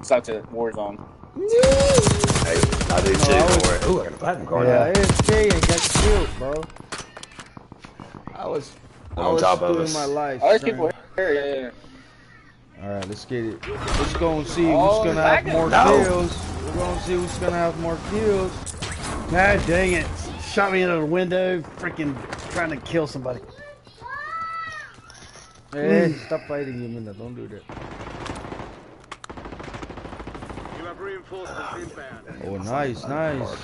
fucking sucks at Warzone. Hey, I do too. Ooh, I got a platinum card. Yeah, AFK and got killed, bro. I was on top of us. My life. Oh, there's people here. Yeah. All right, let's get it. Let's go and see who's gonna have more kills. We're gonna see who's gonna have more kills. God dang it! Shot me into the window, freaking trying to kill somebody. Hey, stop fighting him, Minna. Don't do that. You have reinforcements inbound. Oh, nice, nice.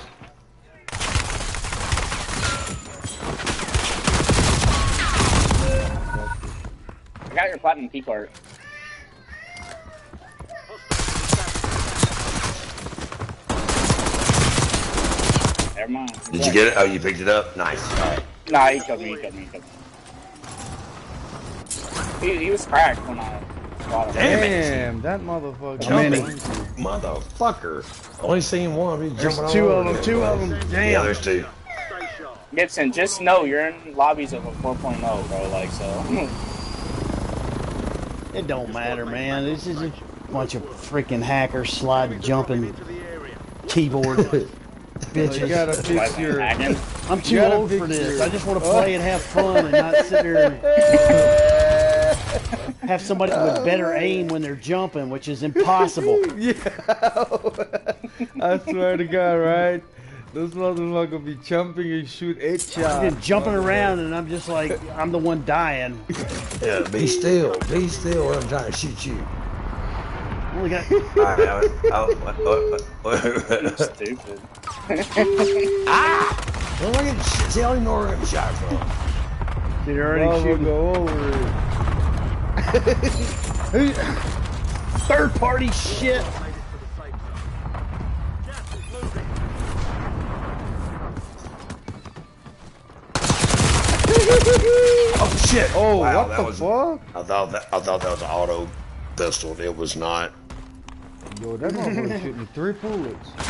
I got your platinum key card. Never mind. Did you get it? Oh, you picked it up? Nice. Alright. Nah, he killed me, he was cracked when I bought him. Damn, that motherfucker. Jumping motherfucker. Only seen one. He's jumping all two over of them, two of them. Damn. Yeah, there's two. Gibson, just know you're in lobbies of a 4.0, bro, like, so. It don't matter, man. This is a bunch of freaking hackers sliding, jumping, keyboard bitches. You gotta fix your... I'm too old for this. I just want to play and have fun and not sit there and have somebody with better aim when they're jumping, which is impossible. Yeah. I swear to God, right? Those motherfuckers be jumping and shoot 8 shots. I've been jumping around and I'm just like, I'm the one dying. Yeah, be still. Be still. I'm trying to shoot you. Only got... Stupid. Ah! Well, look at shit. See, I don't even know where I'm shot from. Did you already shoot? Go over it. Third party shit. Oh shit! Oh, wow, what the fuck? I thought that was an auto pistol. It was not. Yo, that motherfucker shooting 3 bullets. I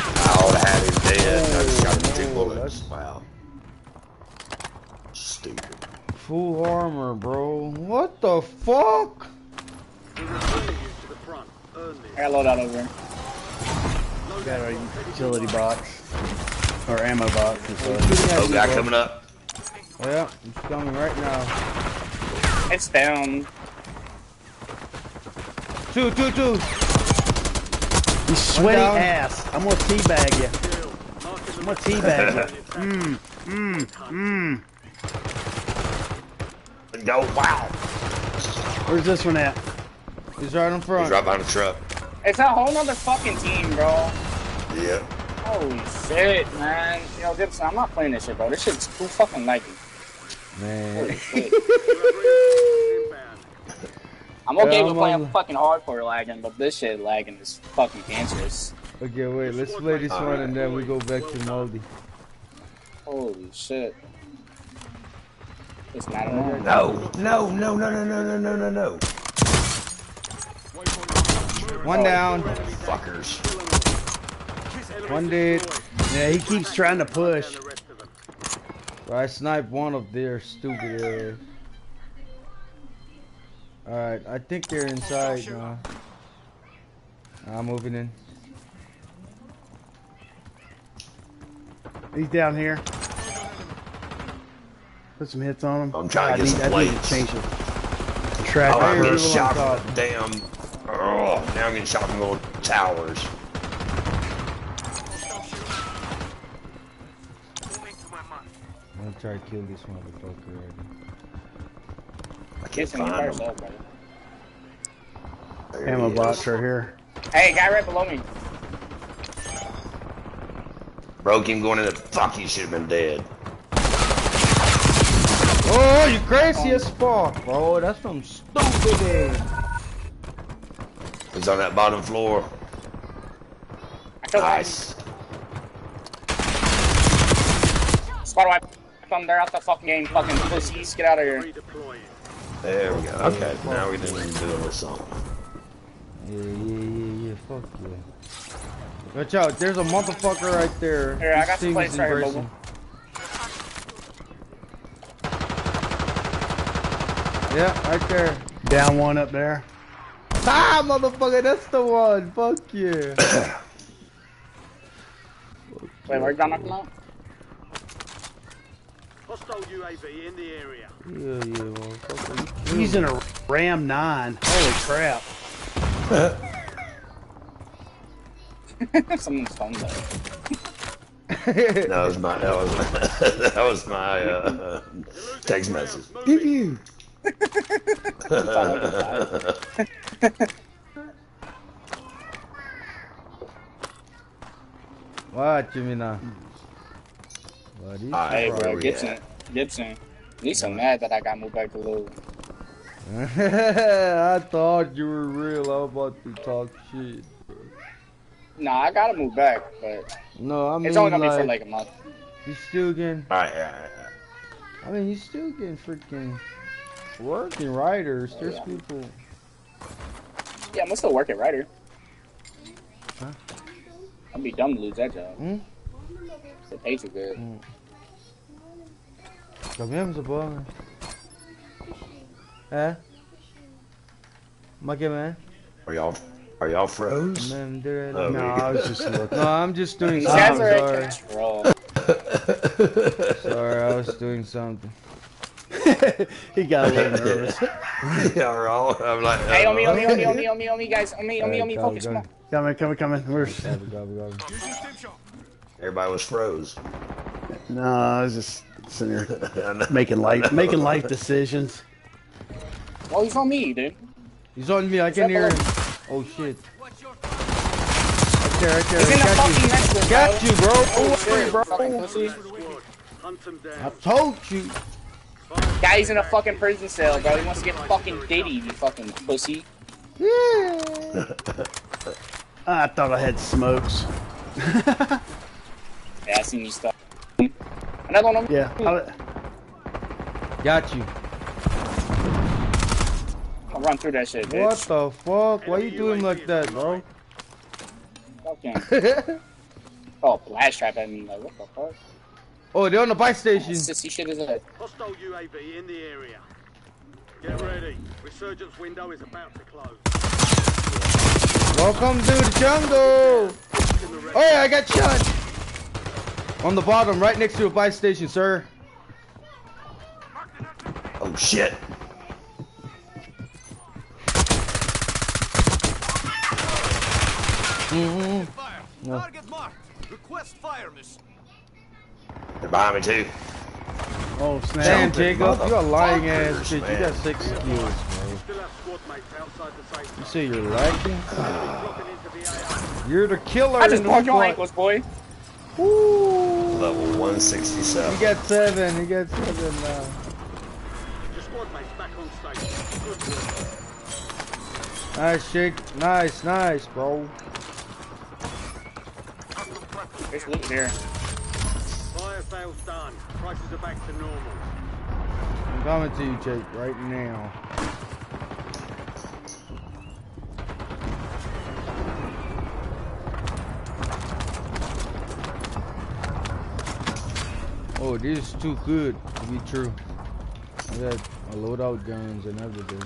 ought to have him dead. I just shot him 2 bullets. Wow. Stupid. Full armor, bro. What the fuck? I got loadout over here. Got our utility box. Or ammo box. Oh, guy coming up. Yeah, it's coming right now. It's down. Two. You sweaty ass. I'm gonna teabag you. I'm gonna teabag you. Go, wow. Where's this one at? He's right in front. He's right behind the truck. It's a whole nother fucking team, bro. Yeah. Holy shit, man. Yo, Gibson, I'm not playing this shit, bro. This shit's too fucking laggy. Man. Holy shit. I'm okay with playing fucking hardcore lagging, but this shit lagging is fucking cancerous. Okay, wait, let's play this one and then we go back to Moldy. Holy shit. It's not No. One down. Fuckers. One dead. Yeah, he keeps trying to push. I sniped one of their stupid ass. Alright, I think they're inside now. I'm moving in. He's down here. Put some hits on him. I'm trying to get some I need to plates. change the track. Oh, I'm getting Everyone shot thought- from damn. Oh, now I'm getting shot from little towers. I'm gonna try to kill this motherfucker right now. I can't Gibson, you by find him. yourself, brother. There Ammo he box is. right here. Hey, guy right below me. Broke him going in the fuck, he should have been dead. Oh, you crazy as fuck, bro. That's some stupid ass. He's on that bottom floor. Nice. Spot wipe them. They're out the fucking game. Fucking pussies. Get out of here. There we go. Okay, now we're doing this song. Yeah. Fuck yeah. Watch out, there's a motherfucker right there. Here, I This got some thing plates is right here, embracing. Yeah, right there. Down one up there. Ah, motherfucker, that's the one. Fuck yeah. Wait, where'd y'all knock him out? Hostile UAV in the area. Yeah, motherfucker. He's in a Ram 9. Holy crap. Someone's phone though. That was my text message. Pew pew. What, Jimmy now? Hey, bro, Gibson. At least I'm mad that I got moved back to Lou. I thought you were real. I was about to talk shit. Nah, I gotta move back, but No, I mean, it's only gonna be for like a month. You still getting. Alright. I mean, you still getting freaking working writers. There's people. Yeah, I'm still working writer. Huh? I'd be dumb to lose that job. Hmm? They pay too good. Cambiamos a bola. É? Mas que man? Are y'all froze? Man, they're Oh, no, we I was just looking. No, I'm just doing These guys something. are at Sorry. control. Sorry, I was doing something. He got a little nervous. Yeah, we're all. I'm like. Hey, on me, guys. On me, focus, come on. Coming. Where's... Go. Everybody was froze. No, I was just sitting here making life decisions. Oh, he's on me, dude. He's on me, I can hear him. Oh shit. Right there. He's in the fucking next one, Got you, bro. Oh, shit, bro. Fucking pussy. Hunt them I down. told you. Guy's in a fucking prison cell, bro. He wants to get fucking Diddy, you fucking pussy. Yeah. I thought I had smokes. Yeah, I seen you stuff. Another one on me. Yeah. Got you. I'll run through that shit, bitch. What the fuck? Why you doing like that, bro? Fucking. Oh, blast trap at me. Like, what the fuck? Oh, they're on the bike station. Sissy shit is that? Hostile UAV in the area. Get ready. Resurgence window is about to close. Welcome to the jungle. Oh yeah, I got shot. On the bottom, right next to a bike station, sir. Oh shit. No. Target marked. Request fire mission. They're behind me too. Oh snap! Damn, Jacob, you a lying ass motherfuckers, bitch. You man. got 6 skills, bro. Still have squad mates outside the safe You zone. say you're lagging? Dropping into the AO. You're the killer. I just in the broke your squad. ankles, boy. Woo. Level 167. You got 7. You got 7 now. Your squad mates back on station. Good work. Nice, Jake. Nice, bro. There's loot here. Fire sales done. Prices are back to normal. I'm coming to you, Jake, right now. Oh, this is too good to be true. I got a loadout guns and everything.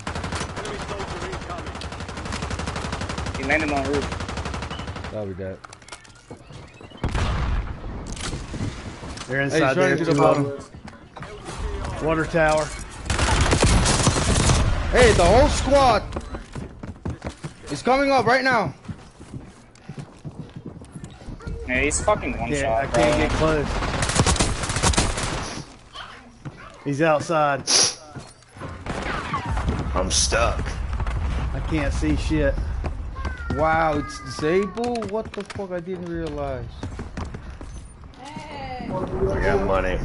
Enemy soldier incoming. He landed on the roof. That'll be that. They're Hey, inside there. trying to get Two the of bottom. them. Water tower. Hey, the whole squad is coming up right now. Yeah, he's fucking one I shot, can't get bro. close. He's outside. I'm stuck. I can't see shit. Wow, it's disabled? What the fuck? I didn't realize. I got money.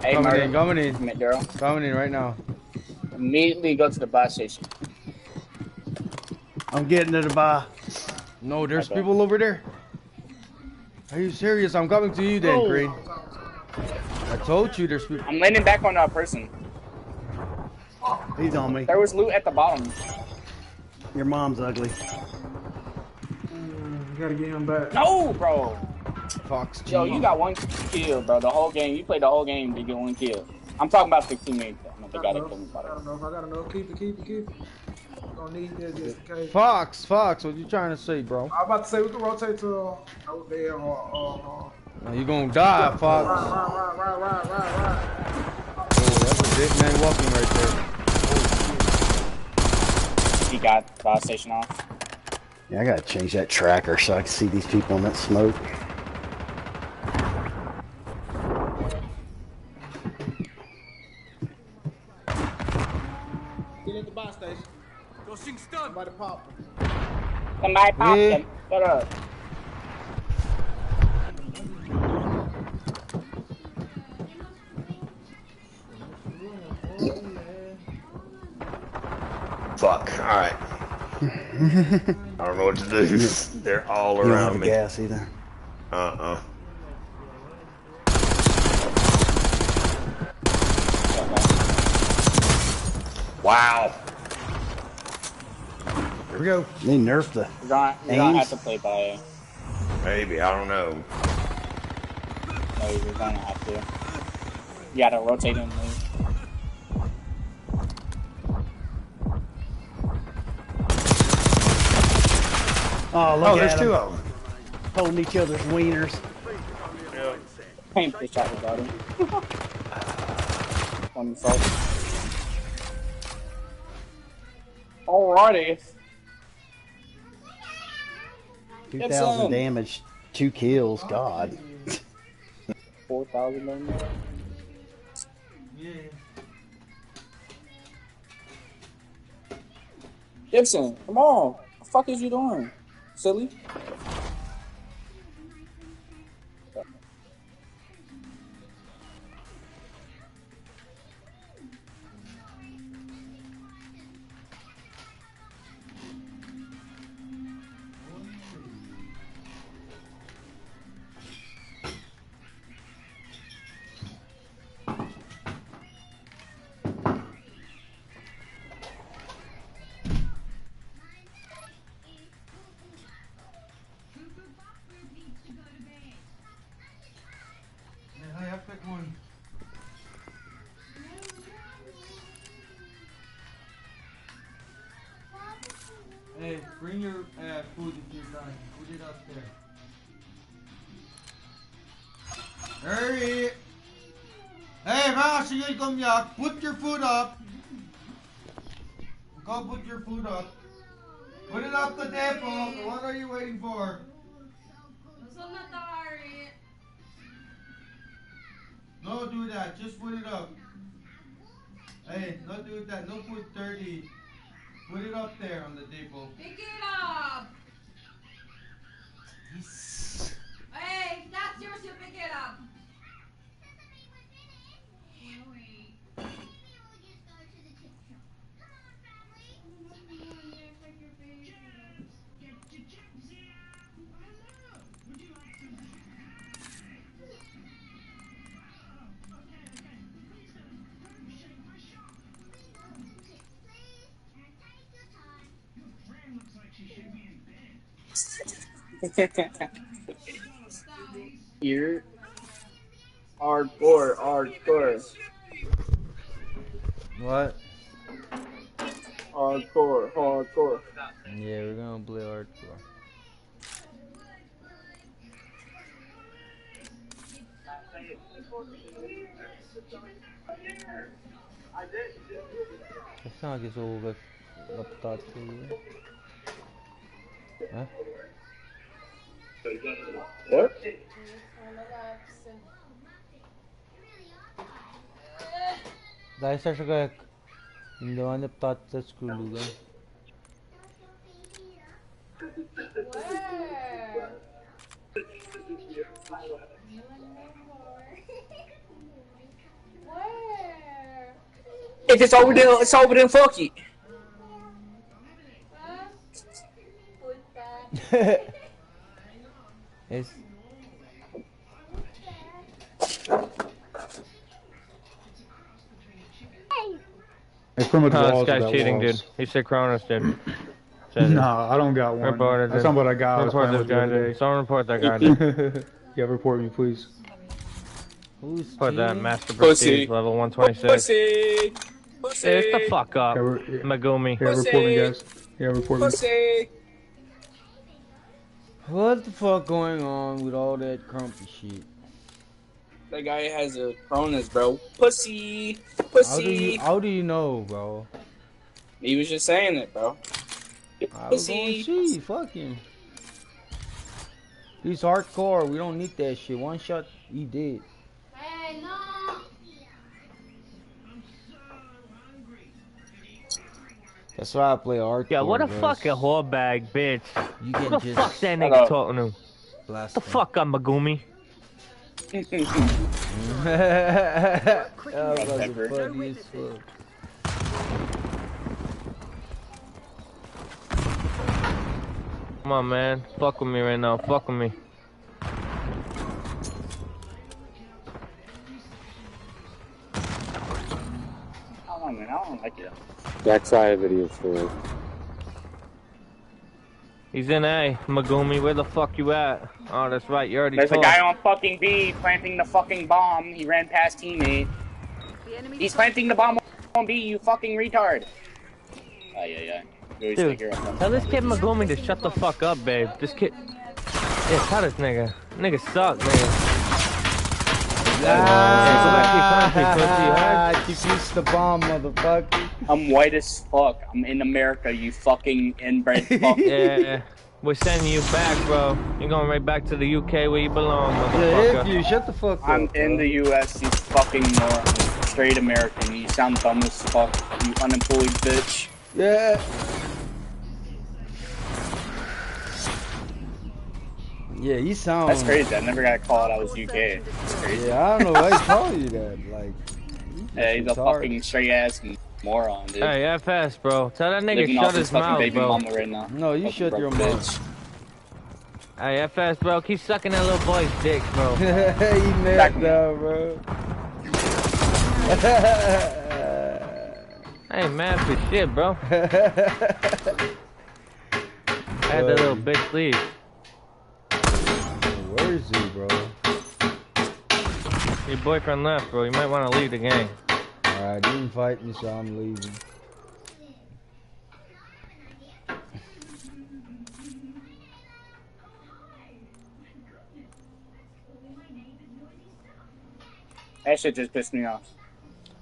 Hey, Coming Murder. in, coming in. Commit, girl. Coming in right now. Immediately go to the bus station. I'm getting to the bar. No, there's Okay. people over there. Are you serious? I'm coming to you then, Oh. Green. I told you there's people. I'm landing back on that person. He's on me. There was loot at the bottom. Your mom's ugly. Gotta get him back. No, bro. Fox G. Yo, you got one kill, bro. The whole game. You played the whole game to get one kill. I'm talking about the teammate. The guy that killed me. I don't know if I got enough. Keep it. Gonna need this just in case. Fox, what you trying to say, bro? I'm about to say we can rotate to over there or You gonna die, Fox. Right. Oh, that's a big man walking right there. He got the fire station off. Yeah, I gotta change that tracker so I can see these people in that smoke. Get at the buy station. Tossing stun. Somebody pop. Somebody pop him. Shut up. Fuck. All right. I don't know what to do. They're all You don't around have me. gas either. Wow. Here we go. They nerfed the You're gonna have to play by. Maybe, I don't know. No, you're gonna have to. You gotta rotate and move. Oh, look Oh, at there's them. two of them. Holding each other's wieners. Paint the shot without him. One fault. Alrighty. 2,000 damage, 2 kills. God. 4,000 damage. Gibson, come on. What the fuck is you doing? Silly? Hey, I pick one. Hey, bring your food if you're done. Put it up there. Hurry! Hey, mga sige kumyak, put your food up. Go put your food up. Put it up the depot. What are you waiting for? No, do that. Just put it up. Hey, don't do that. No put 30. Put it up there on the table. Pick it up! Yes. Hey, that's yours, you pick it up! Here. Hardcore. What? Hardcore. Yeah, we're gonna play hardcore. Sanki soğuk laptop değil. Ha? What? Dahil sa siya kaya hindi man laptop sa school lugar. It's over there, fuck it. Yes. Hey, primitive This walls guy's without cheating, walls. dude. He said Cronus did. No, I don't got one. Report it, That's dude. not what I got. I was Report playing this with the guy, other dude. day. Someone report that guy, dude. Yeah, report me, please. Who's For the team? Master Pussy. Prestige level 126. Pussy. Pussy. Hey, it's the fuck up, Yeah, Megumi. yeah, report me, guys. Yeah, report me. Pussy. What the fuck going on with all that crumpy shit? That guy has a Cronus, bro. Pussy. Pussy. How do you know, bro? He was just saying it, bro. I was Pussy. gonna see. Fuck him. He's hardcore. We don't need that shit. One shot, he did. Hey, no. That's why I play hardcore. Yeah, what a bros. fucking whore bag, bitch. You Who can the just fuck that Shut nigga up. talking to? blast The him. fuck up, Megumi? That was Pepper. funny as fuck. Come on, man. Fuck with me right now. Fuck with me. I don't like it. Backside video for He's in A. Megumi, where the fuck you at? Oh, that's right. You already There's a told. guy on fucking B planting the fucking bomb. He ran past teammate. He's planting the bomb on B, you fucking retard. Oh, yeah. Dude, tell this kid Megumi to shut the fuck up, babe. This kid... Yeah, tell this nigga. Nigga suck, nigga. Defuse the bomb, motherfucker. I'm white as fuck. I'm in America, you fucking inbred fuck. Yeah, we're sending you back, bro. You're going right back to the UK where you belong, Yeah, motherfucker. if you shut the fuck up. I'm in the US, you fucking moron. Straight American. You sound dumb as fuck, you unemployed bitch. Yeah. Yeah, he sounds. That's crazy. I never got called I was UK. It's crazy. Yeah, I don't know why he called you that. Like, Yeah, he's a fucking straight ass moron, dude. Hey, FS, bro. Tell that nigga Living shut off his fucking mouth, baby bro. mama right now. No, you Fucking shut your broke mouth. Hey, FS, bro. Keep sucking that little boy's dick, bro. He mad now, bro. Hey, man, for shit, bro. I had that little bitch leave. Where is he, bro? Your boyfriend left, bro. You might want to leave the game. Alright, you invite me, so I'm leaving. That shit just pissed me off.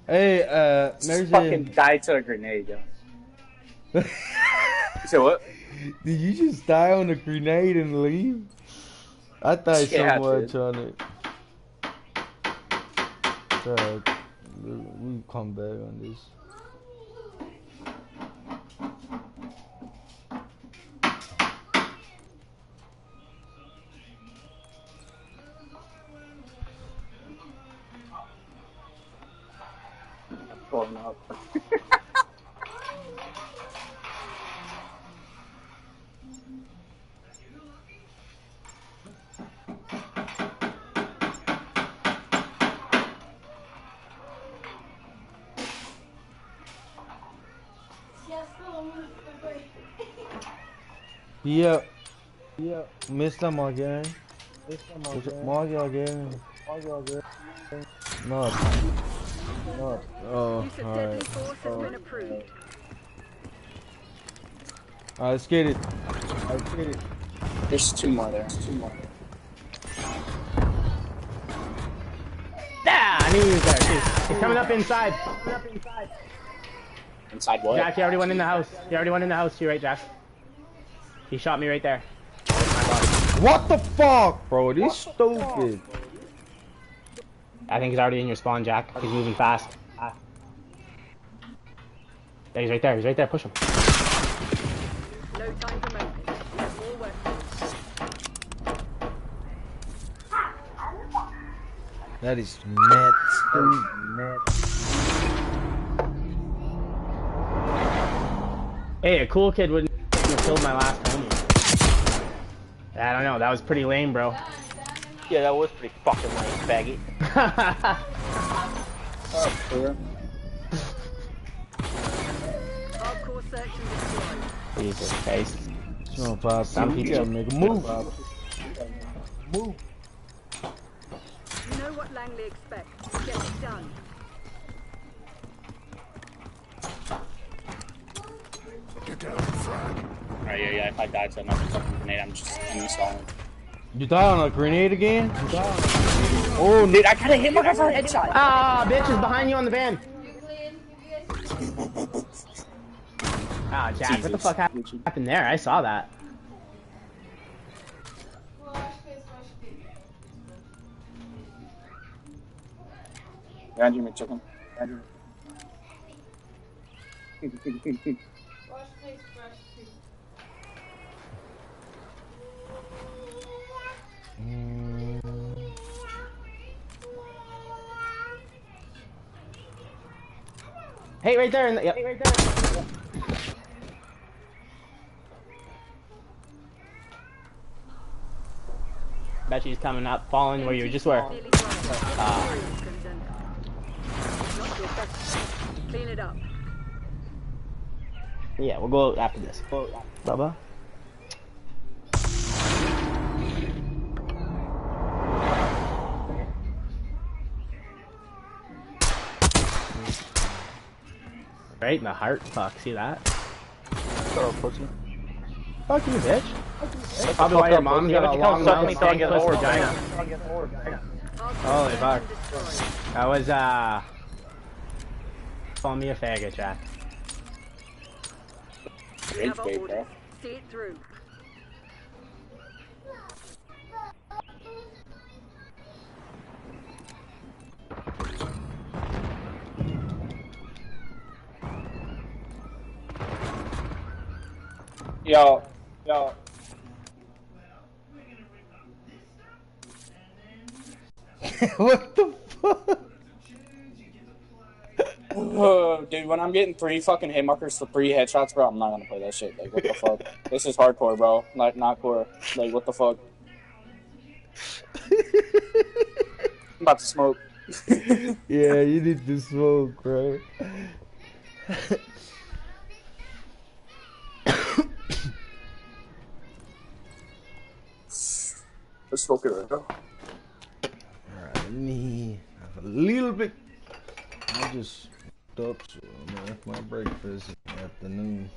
Hey, Just fucking died to a grenade, yo. You said what? Did you just die on a grenade and leave? I thought Yeah, someone dude. trying to. Alright, we'll come back on this. Pulling up. Yep. Missed them again. Mark again. Not. Oh, alright. Alright, let's get it. There's two more there. Yeah, I knew he was there too. He's coming up inside. Inside what? Jack, he already went in the house. He already went in the house to you, right, Jack? He shot me right there. What the fuck, bro? This stupid. I think he's already in your spawn, Jack. He's moving fast. Yeah, he's right there. Push him. No time for moping. More weapons. That is nuts. Hey, a cool kid wouldn't have killed my last homie. I don't know. That was pretty lame, bro. Yeah, that was pretty fucking lame, faggot. Hardcore search and destroy. Jesus Christ. Some people gotta make a move. You know what Langley expect. Get it done. Get down and frag. Alright, yeah, if I die to another fucking grenade, I'm installing. You die on a grenade again? Oh, dude, I gotta hit my guy for a headshot. Ah, bitch is behind you on the van. Ah, Jack, what the fuck happened there? I saw that. Andrew McChicken. Andrew. Hey, right there. Yep. Hey, right there. Bet she's coming up, falling where you just were. Clean it up. Yeah, we'll go after this. Bubba. Right in the heart. Fuck, see that? Oh, pussy. Fuck you, bitch. Probably why your mom's got a long mouth stank pussy vagina. Holy fuck. That was, call me a faggot, Jack. Rage bait, bro. See it through. Yo. What the fuck? Dude, when I'm getting 3 fucking hit markers for 3 headshots, bro, I'm not gonna play that shit. Like, what the fuck? This is hardcore, bro. Like, not core. Like, what the fuck? I'm about to smoke. Yeah, you need to smoke, bro. Let's smoke it right now. Alright, let me have a little bit. I just up, so I'm gonna have my breakfast in the afternoon.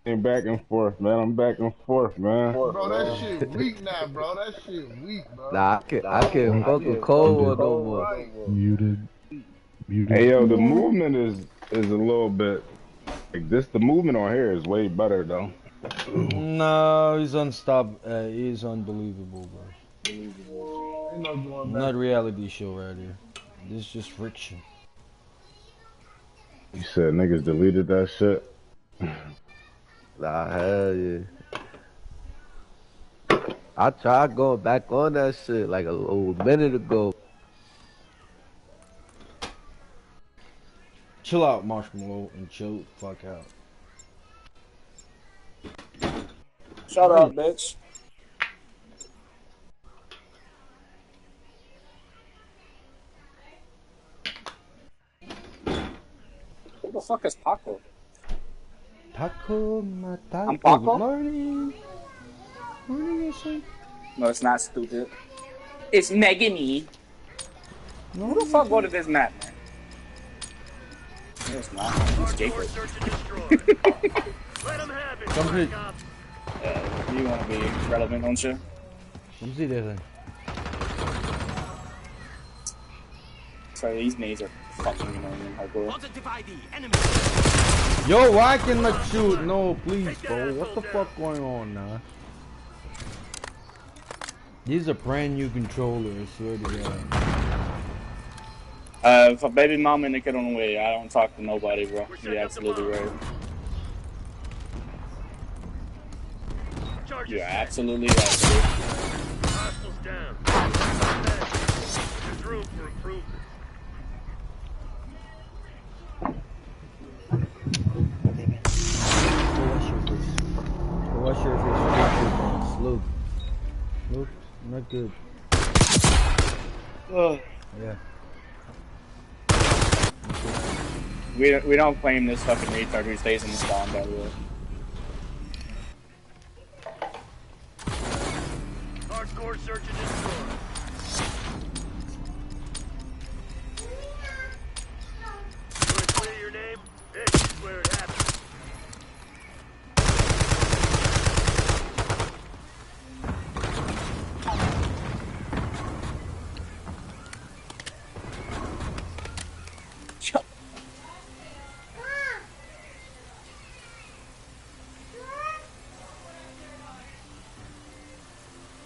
Back and forth, man. I'm back and forth, man. Bro, that shit weak now, bro. That shit weak, bro. Nah, I can't fuck with cold no more. Muted. Hey, yo, the movement is a little bit like this. The movement on here is way better, though. No, he's unstoppable. He's unbelievable, bro. Not reality show right here. This is just friction. You said niggas deleted that shit. Nah, hell yeah. I tried going back on that shit like a minute ago. Chill out, Marshmallow, and chill the fuck out. Shut up, bitch. Who the fuck is Paco? Paco, my taco. I'm Paco? Good morning. Morning, son. No, it's not stupid. It's Megany. Who the fuck voted this map, man? No, it's not. It's Jacob. Come here. You want to be relevant, don't you? Come see that thing. Sorry, these nades are fucking annoying and hardcore. Yo, why can't I shoot? No, please, bro. What the fuck going on now? These are brand new controllers, I swear to God. For baby mama and the kid on the way, I don't talk to nobody, bro. You're absolutely right. You're absolutely right, dude. Hostiles down. There's room for improvement. Go wash your face. Slow. Nope, not good. Yeah. We don't claim this fucking retard who stays in the spawn, by the way. Hardcore search and destroy. You want to clear your name? This is where it happens.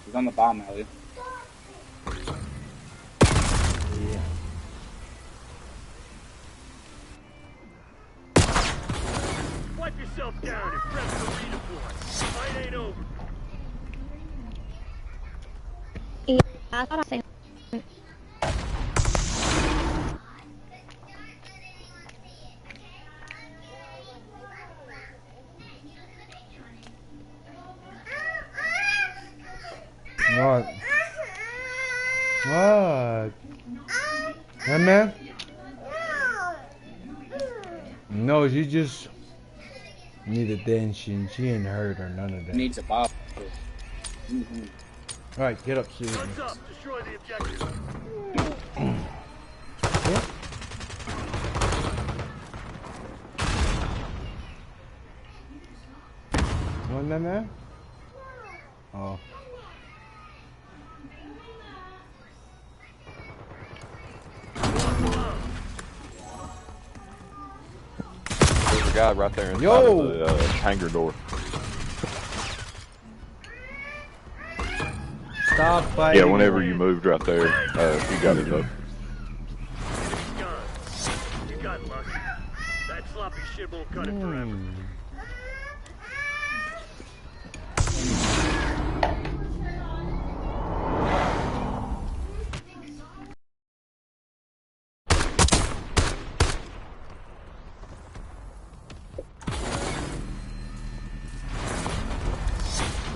He's on the bomb alley. Yeah. Wipe yourself down and prep for redeploy. Fight ain't over. Yeah, I thought I was saying. What? What? Hey, man? No, she just need attention. She ain't hurt or none of that. Needs a bottle. Alright, get up, Susan. Guns up. Destroy the objective. Want that, man? Oh. There's a guy right there inside Yo! of the hangar door. Stop fighting. Yeah, whenever you moved right there, he got it up. Enemy's gone. You got lucky. That sloppy shit won't cut it forever.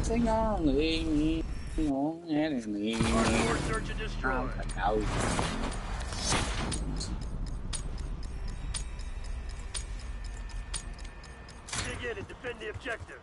Sing on, leave me alone, enemy. Hardcore search and destroy. Out. Dig in and defend the objective.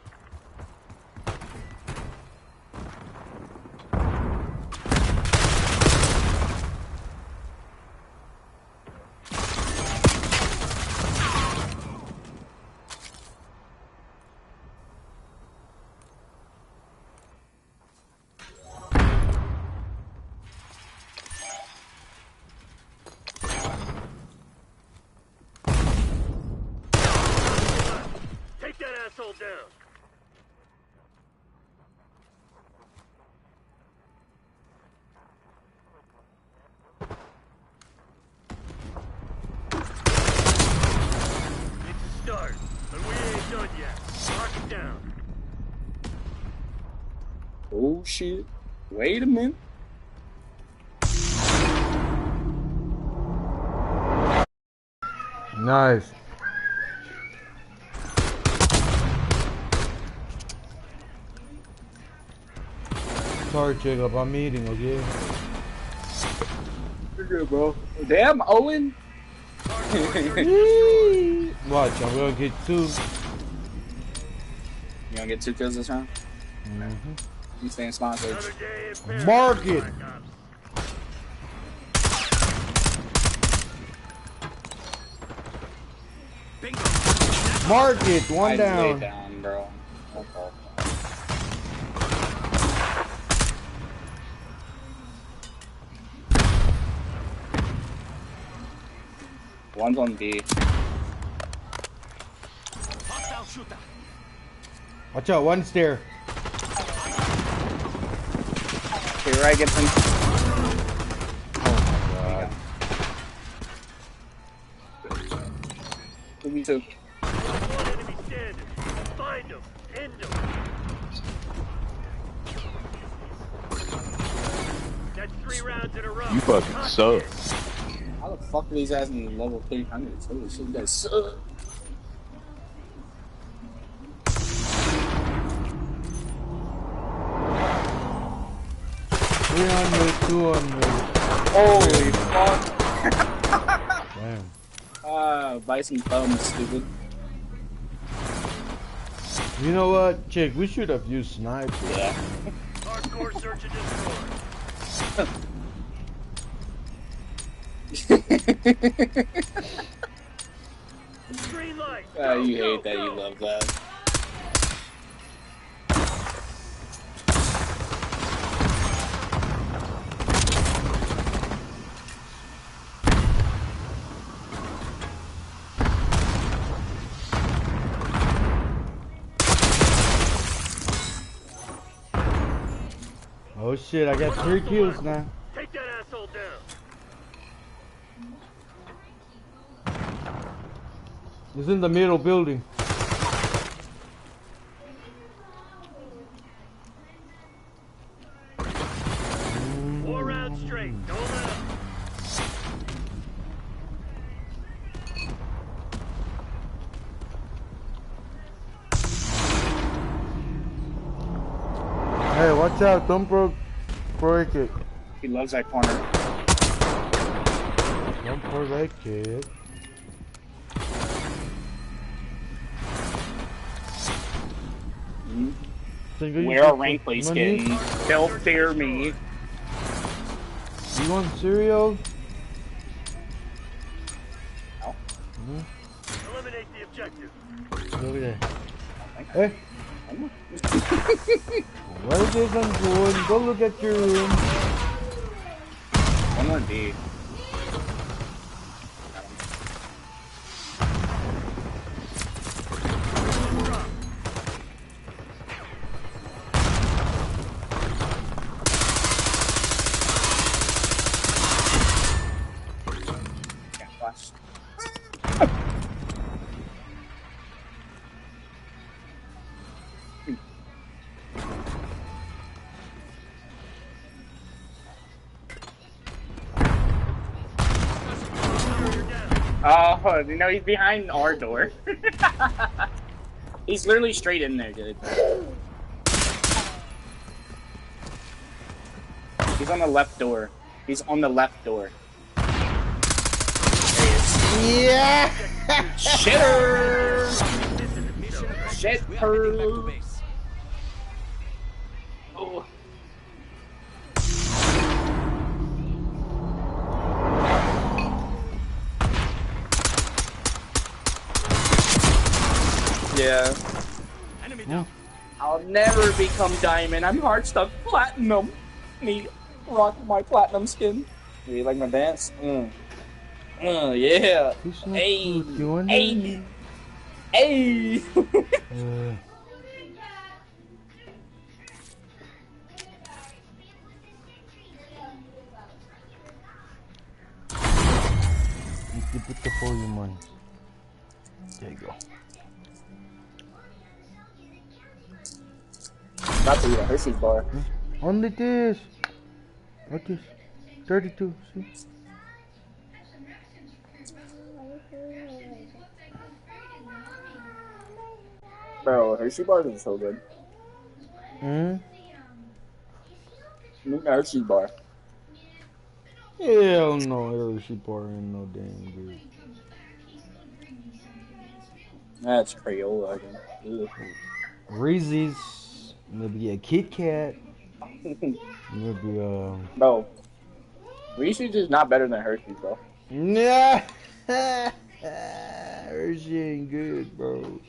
Take that asshole down. It's a start, but we ain't done yet. Lock it down. Oh shit. Wait a minute. Nice. Sorry, Jacob, I'm eating, okay? You're good, bro. Damn, Owen. Watch, I'm gonna get 2. You gonna get 2 kills this round? You staying sponsored. Mark it! Mark it! One down. Lay down, bro. Okay. One's on B. Watch out, one stair. Okay, right, get some. Oh my god. Me too. One enemy standing. Find him. End him. That's 3 rounds in a row. You fucking suck. How the fuck are these guys in level 300? Holy shit, you guys suck. Two on me. Holy fuck. Damn. Buy some thumbs, stupid. You know what, chick? We should have used sniper. Yeah. Hardcore search and destroy. Green light. You hate that. You love that. Oh shit! I got 3 kills now. Take that asshole down. It's in the middle building. War round straight. Don't let up. Hey, watch out! Don't break it. He loves that corner. Don't break it. Wear a rank play skin. They'll fear me. You want cereal? No. Eliminate the objective. Look at that. Hey. What is this I'm doing? Go look at your room. One more D. Oh, you know, he's behind our door. He's literally straight in there, dude. He's on the left door. He's on the left door. There he is. Yeah! Shitter! Shitter! Oh. Yeah. I'll never become diamond. I'm hard stuck platinum. Me rock my platinum skin. Do you like my dance? Yeah. Hey. Hey. Hey. You put the for your money. There you go. About to eat a Hershey's bar. Only this. What this? 32. See? Bro, Hershey bars are so good. Make a Hershey bar. Hell no, Hershey bar ain't no damn good. That's Crayola again. Reese's. Maybe a Kit Kat. Maybe Bro, Reese's is not better than Hershey's, bro. Nah. Hershey ain't good, bro.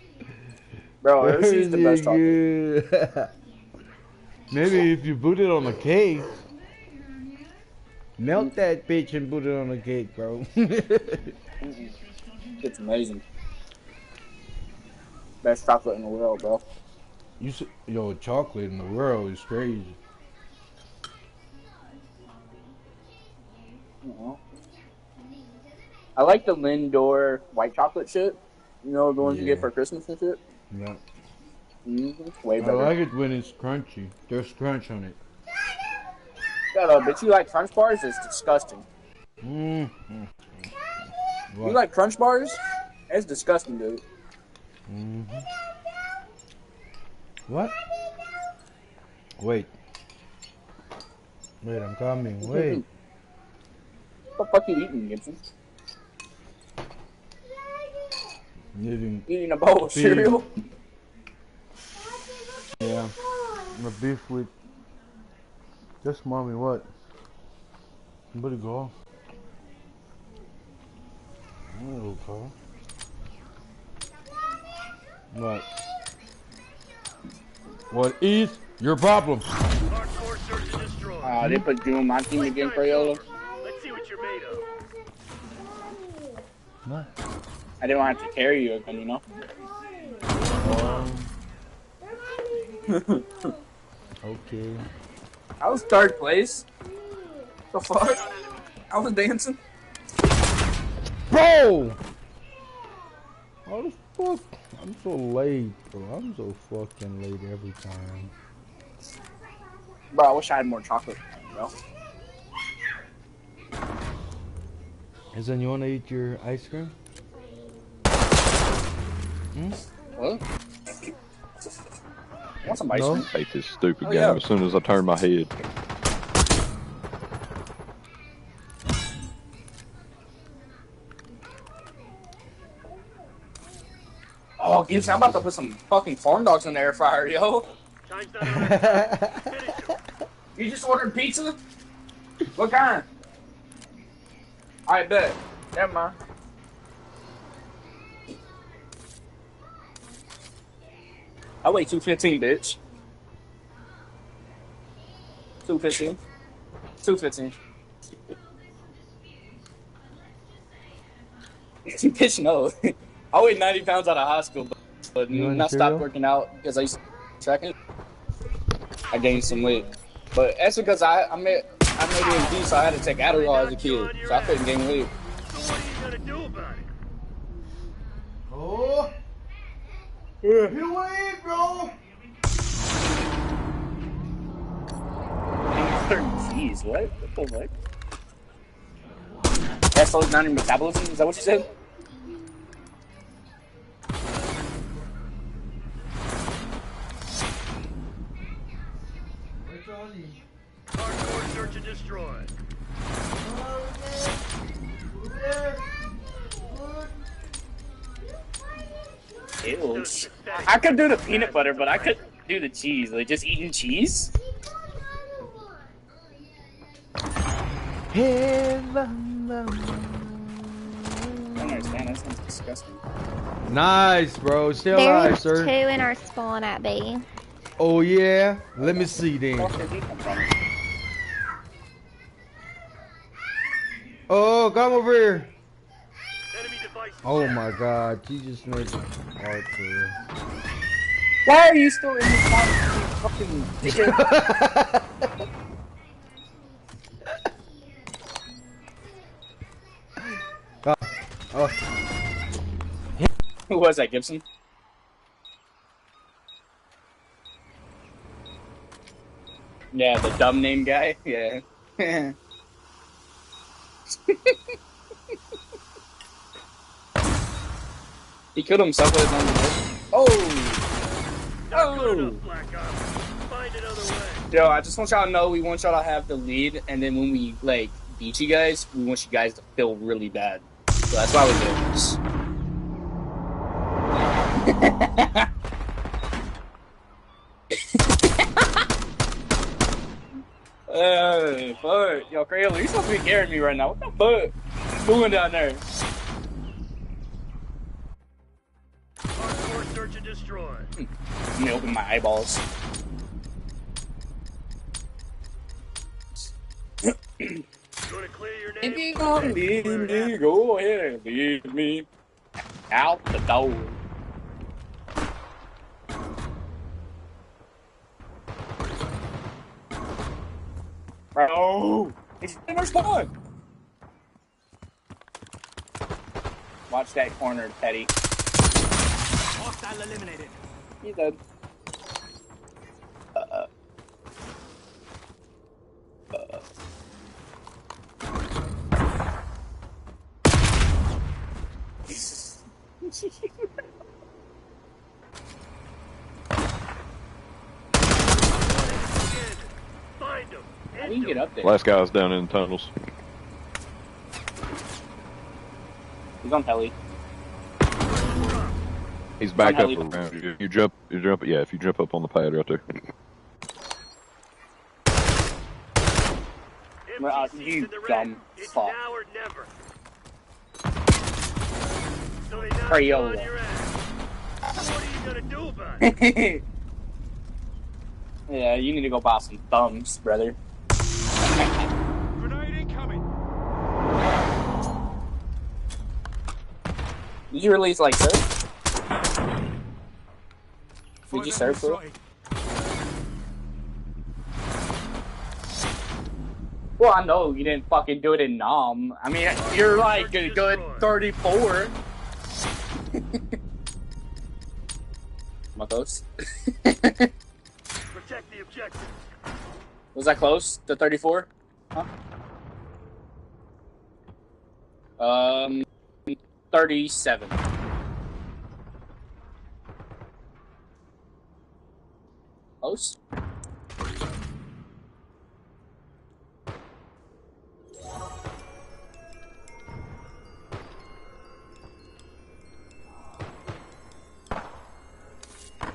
Bro, Hershey's the best chocolate. Maybe if you put it on a cake. Melt that bitch and put it on a cake, bro. It's amazing. Best chocolate in the world, bro. Yo, chocolate in the world is crazy. I like the Lindor white chocolate shit. You know, the ones you get for Christmas and shit? Yeah. Way better. I like it when it's crunchy. There's crunch on it. Shut up, bitch. You like Crunch Bars? It's disgusting. You like Crunch Bars? It's disgusting, dude. What? Wait. Wait, I'm coming. Wait. What the fuck you eating, Gibson? Eating a bowl of cereal. Yeah. A beef with. Just mommy, what? Somebody go. Oh, Carl. What? What is your problem? They put you on my team again, Crayola. Let's see what you're made of. What? I didn't want to have to carry you again, you know? Okay. I was third place. The fuck? I was dancing. Bro! How the fuck? I'm so late, bro. I'm so fucking late every time. Bro, I wish I had more chocolate, bro. Isn't you wanna eat your ice cream? Hmm? What? I want some ice cream. I hate this stupid game as soon as I turn my head. Oh, Gibson, I'm about to put some fucking corn dogs in the air fryer, yo. You just ordered pizza? What kind? I bet. Never mind. I weigh 215, bitch. 215. 215. Bitch, no. I weighed 90 pounds out of high school, but I stopped working out because I used to track it. I gained some weight. But that's because I made ADHD, so I had to take Adderall as a kid. So I couldn't gain weight. So what are you gonna do about it? Oh! You wait, bro! Jeez, what? What the fuck? That slows down your metabolism? Is that what you said? Hardcore search and destroy. Ew. I could do the peanut butter, but I couldn't do the cheese. Like, just eating cheese? I I don't understand. That sounds disgusting. Nice, bro. Stay alive, There's sir. 2 in our spawn at B. Oh, yeah? Let me see then. Oh, come over here. Oh my god, you just made it hard for you. Why are you still in this fucking Who was that, Gibson? Yeah, the dumb name guy? Yeah. He killed himself with his own bullet. Oh! Oh! Yo, I just want y'all to know we want y'all to have the lead, and then when we, like, beat you guys, we want you guys to feel really bad. So that's why we do this. Fuck. Yo, Crayola, you're supposed to be carrying me right now. What the fuck? Moving down there. Hardcore search and destroy. Let me open my eyeballs. Gonna clear your name? If you gonna leave me, go ahead and leave me out the door. Bro, he's in our spawn. Watch that corner, Teddy. Hostile eliminated. He's dead. Find him. How do you get up there? Last guy's down in the tunnels. He's on heli. He's back up around you. You jump, yeah, if you jump up on the pad right there. You dumb fuck. Crayola. What are you gonna do about it? Yeah, you need to go buy some thumbs, brother. Grenade incoming. Did you release like surf? Did you surf, bro? Well, I know you didn't fucking do it in Nam. I mean, you're like a good 34. My close? Protect the objective. Was that close to 34? Huh? 37. Close?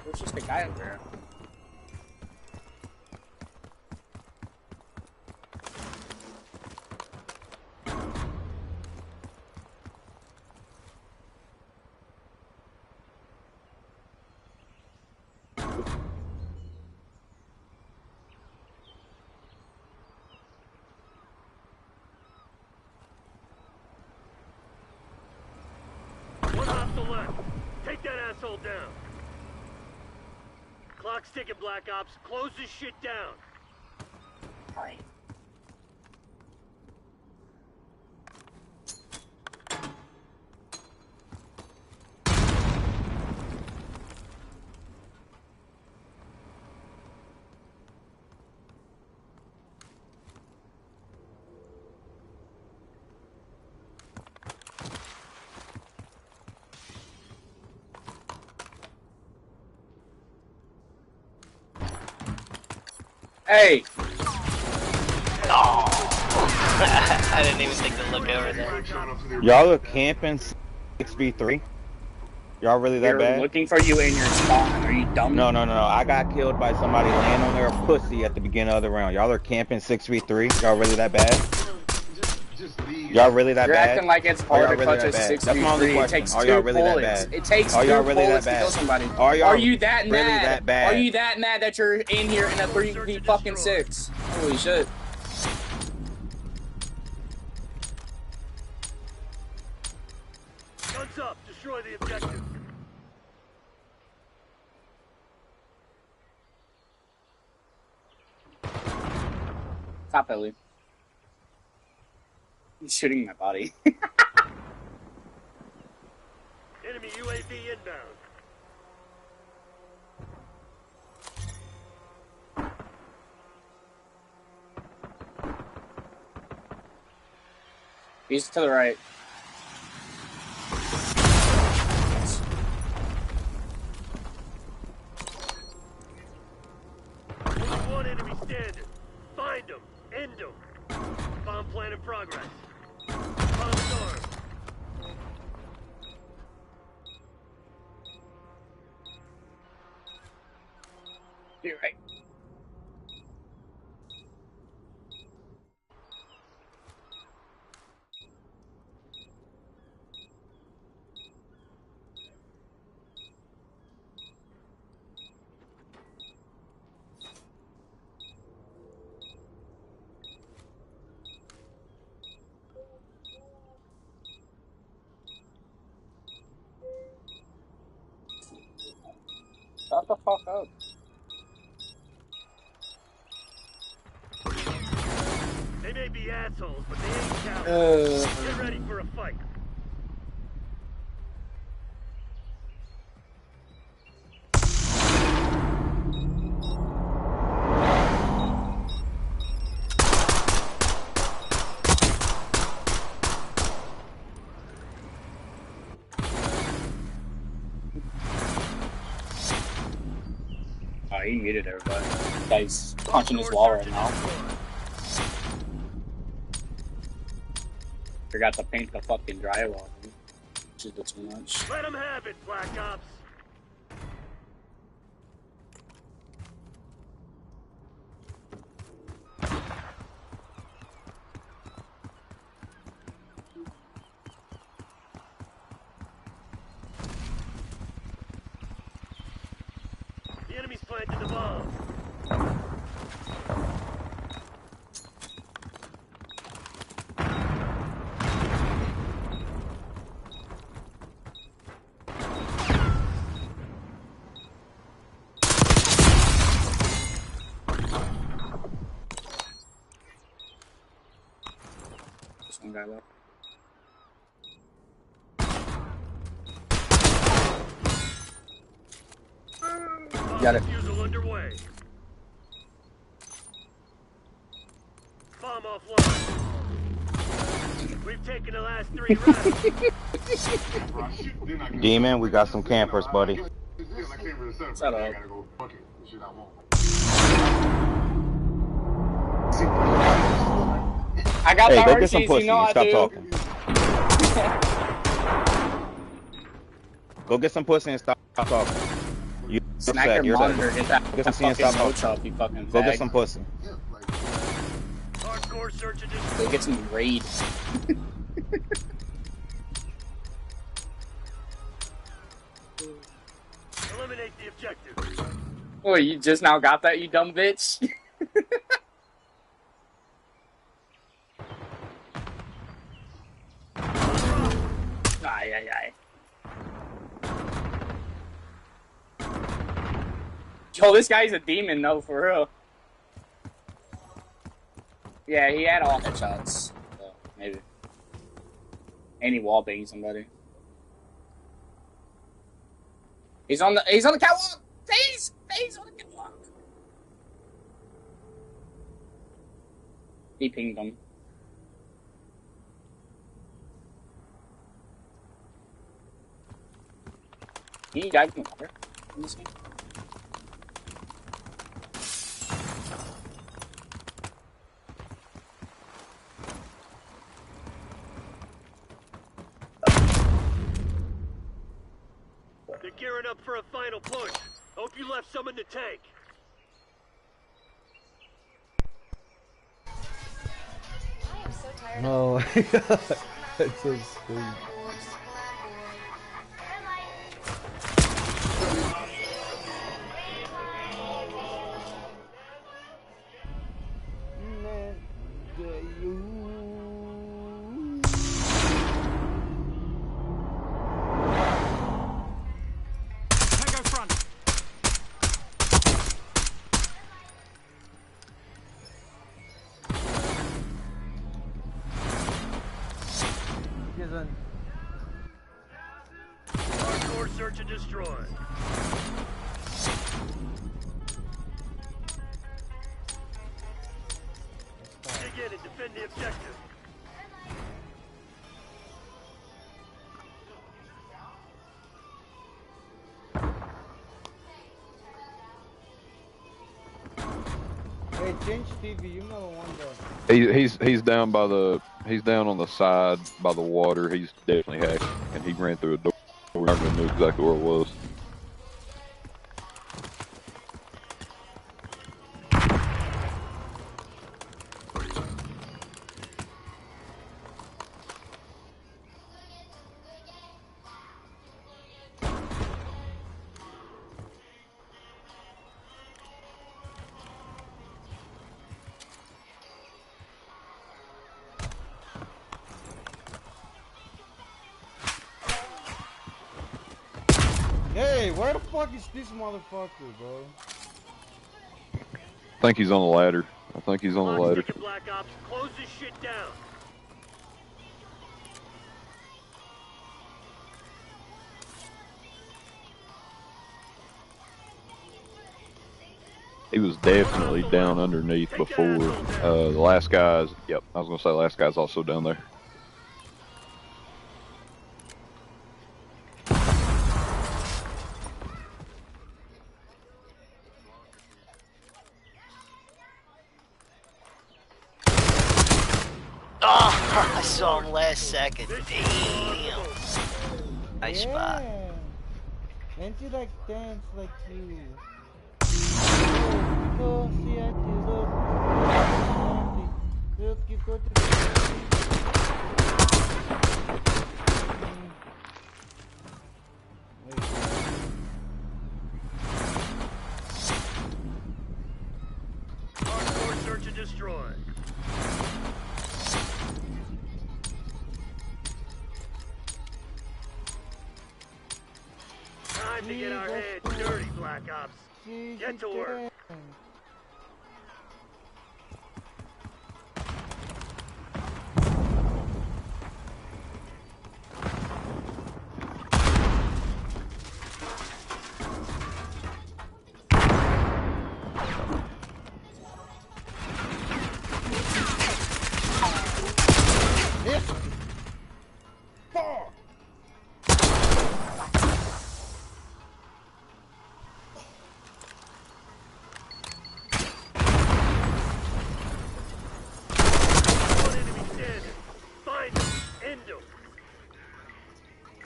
There's just a guy up there. One hostile left. Take that asshole down. Clock's ticking, Black Ops. Close this shit down. Alright. Hey! Oh. I didn't even think to look over there. Y'all are camping 6v3? Y'all really that bad? We're looking for you in your spawn. Are you dumb? No. I got killed by somebody laying on their pussy at the beginning of the round. Y'all are camping 6v3? Y'all really that bad? Y'all really that You're bad? acting like it's hard to clutch a 6v3. It takes 2 bullets. It takes 2 bullets to kill somebody. Are you that mad? Really that bad? Are you that mad that you're in here in a 3v fucking 6? Holy shit. Guns up. Destroy the objective. Stop, Ellie. He's shooting my body. Enemy UAV inbound. He's to the right. Only one enemy standing. Find him. End him. Bomb plan in progress. Bomb's armed. You're right. Shut the fuck up. They may be assholes, but they ain't cowards. Get ready for a fight. Oh, he muted everybody. Guy's punching his wall right now. Forgot to paint the fucking drywall, dude. Just did too much. Let them have it, Black Ops. planted the bomb. Just one guy left. Got it. Defusal underway. Bomb offline. We've taken the last 3 rounds. Demon, we got some campers, buddy. Shut up. I got Hey, the go get some Hershey's, pussy you know and I stop do. talking. Go get some pussy and stop talking. You Smack upset, your you're monitor, upset. get that Go get some pussy and fucking stop no talking. chop, you fucking Go fag. get some pussy. Hardcore search and destroy. Go get some raid. Eliminate the objective. Oh, you just now got that, you dumb bitch? Aye, aye, aye. Yo, this guy's a demon, though, for real. Yeah, he had all headshots. So, maybe. And he wallbanged somebody. He's on the catwalk! Please! Please, on the catwalk! He pinged him. Can you dive in the water in this game? They're gearing up for a final push. Hope you left some in the tank. I am so tired. Oh my god. That's so sweet. Hardcore search and destroy. Dig in and defend the objective. Hey, change TV, you know one there. He's down by the on the side by the water. He's definitely hacked, and he ran through a door. I never knew exactly where it was. Hey, where the fuck is this motherfucker, bro? I think he's on the ladder. I think he's on the ladder. Black Ops, close this shit down. He was definitely down underneath before. The last guy's, yep, I was gonna say the last guy's also down there. Oh, I saw him last second. Damn. Nice spot. Don't you like dance like you? Black Ops. Get to work.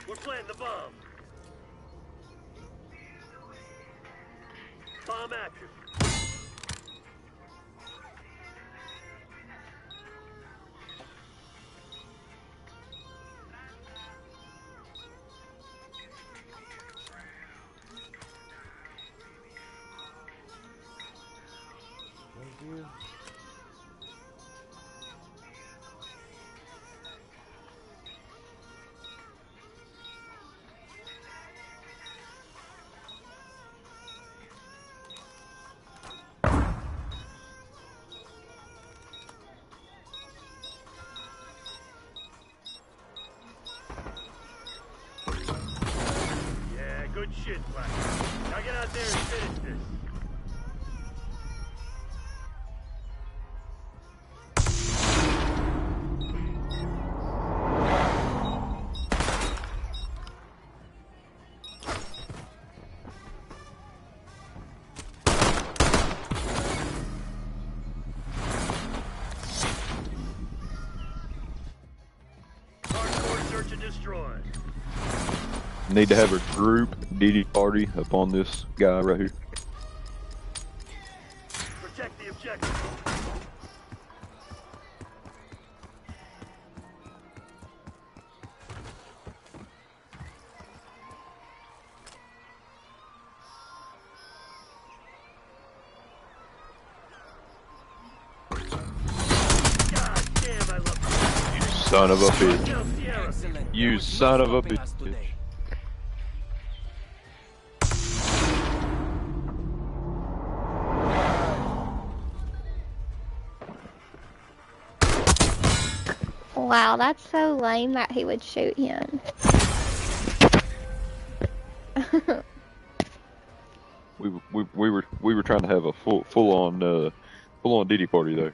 We're planting the bomb. Bomb active. Thank you. Yeah, good shit, Black. Now get out there and finish this. Hardcore search and destroy. Need to have a group DD party up on this guy right here. Protect the objective. God damn, I love You son of a bitch. You son of a bitch. Wow, that's so lame that he would shoot him. We were trying to have a full on DD party though.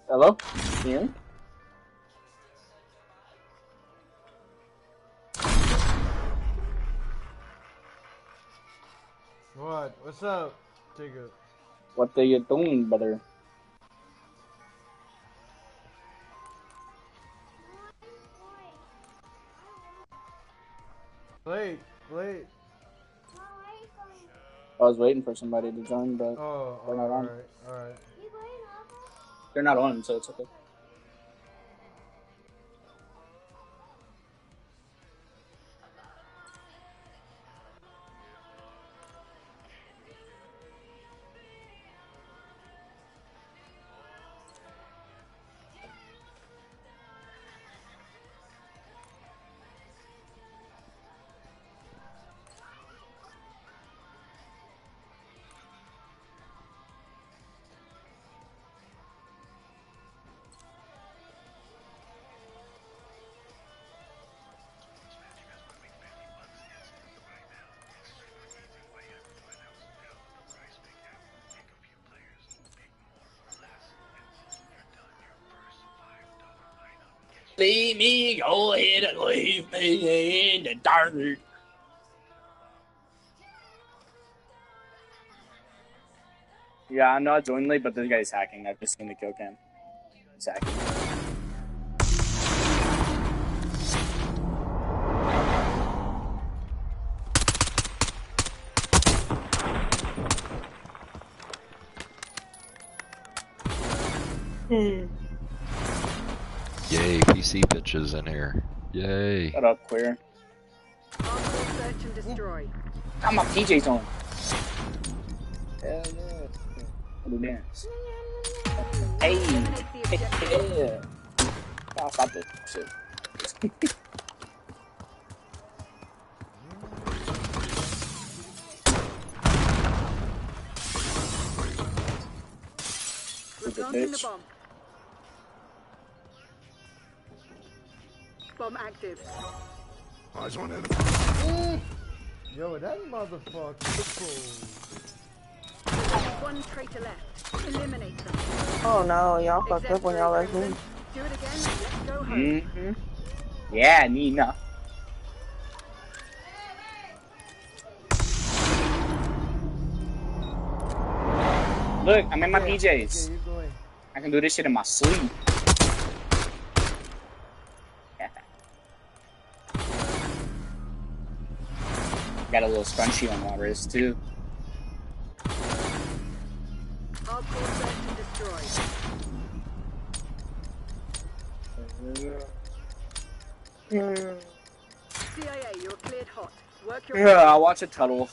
Hello? Can you hear me? What? What's up, Tigger? What are you doing, brother? Late. I was waiting for somebody to join, but they're not on. Alright. They're not on, so it's okay. Leave me, go ahead and leave me in the dark. Yeah, I know I joined late, but this guy's hacking. I've just seen the kill cam. He's hacking. Yay, PC bitches in here. Yay. Shut up, queer. Hardcore search and destroy. Got my PJs on. Hell yeah. I'll do dance. Hey. Yeah. I'll stop this shit. We're planting the bomb. Bomb active. Eyes on enemy. Yo, that motherfucker. One traitor left. Eliminate them. Oh no, y'all fucked up when y'all like me. Do it again. Let's go home. Yeah, Nina. Look, I'm in my PJs. I can do this shit in my sleep. Got a little scrunchie on my wrist too. Hardcore search and destroy. CIA, you're cleared hot. Work your Yeah, I'll watch a tunnel.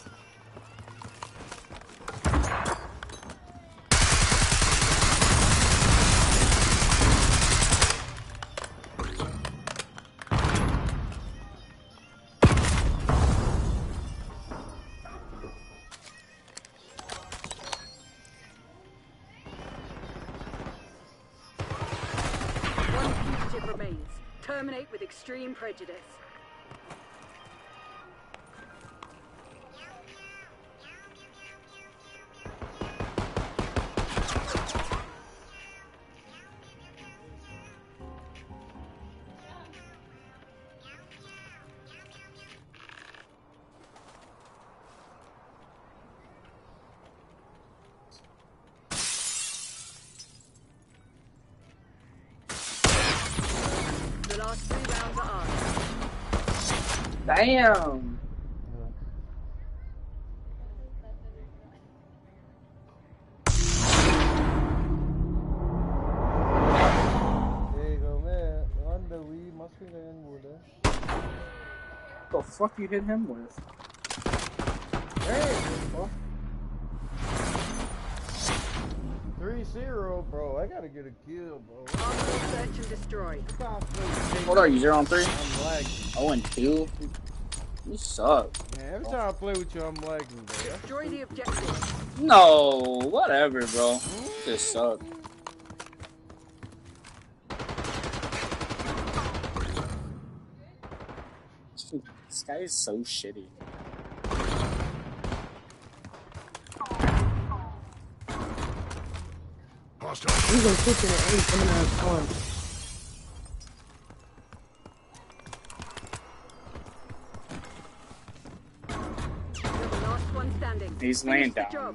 remains. Terminate with extreme prejudice. The last 3 rounds are ours. Damn. The fuck you hit him with? Hey, 3-0, bro. I gotta get a kill, bro. Search and destroy. What are you, 0 on 3? I'm lagging. 0 and 2? You suck. Man, every time I play with you, I'm lagging, bro. Destroy the objective. No, whatever, bro. You just suck. This guy is so shitty. He's gonna pitch in the 8 coming out of storm. You're the last one standing. He's laying Finish the down job.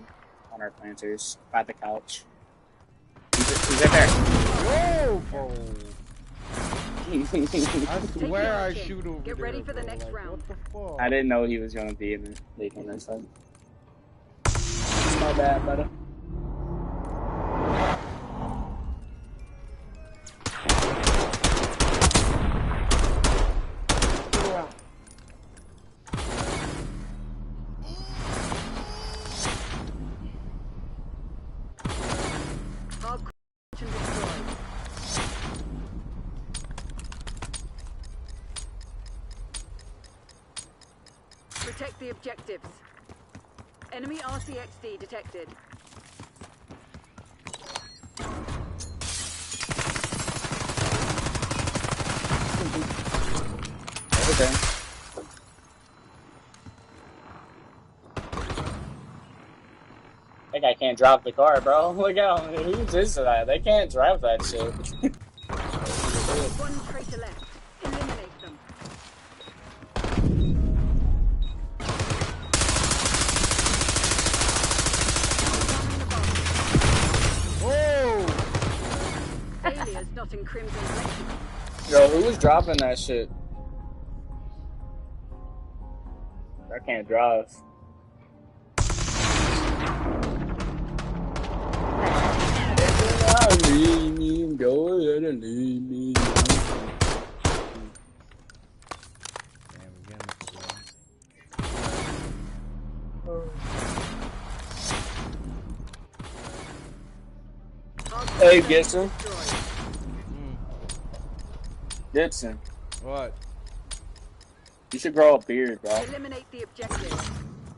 on our planters by the couch. He's right there. Whoa, bro. I swear I Take shoot over Get there, ready for the bro. next Like, round. What the fuck? I didn't know he was gonna be in the late on that side. It's not bad, brother. Hardcore search and destroy. Protect the objectives. Enemy RCXD detected. Okay. That guy can't drive the car, bro. Look out. Who's this that? They can't drive that shit. One traitor left. Eliminate them. Whoa! Failures not in Crimson Lexicon. Yo, who was dropping that shit? I can't drive. Leave me, go ahead and leave me. Hey, Gibson. Gibson. What? You should grow a beard, bro. Eliminate the objective.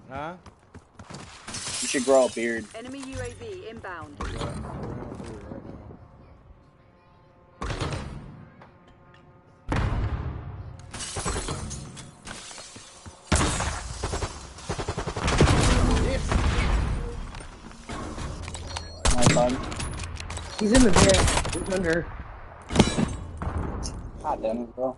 Huh? You should grow a beard. Enemy UAV inbound. My son. He's in the bed. He's under. God damn it, bro.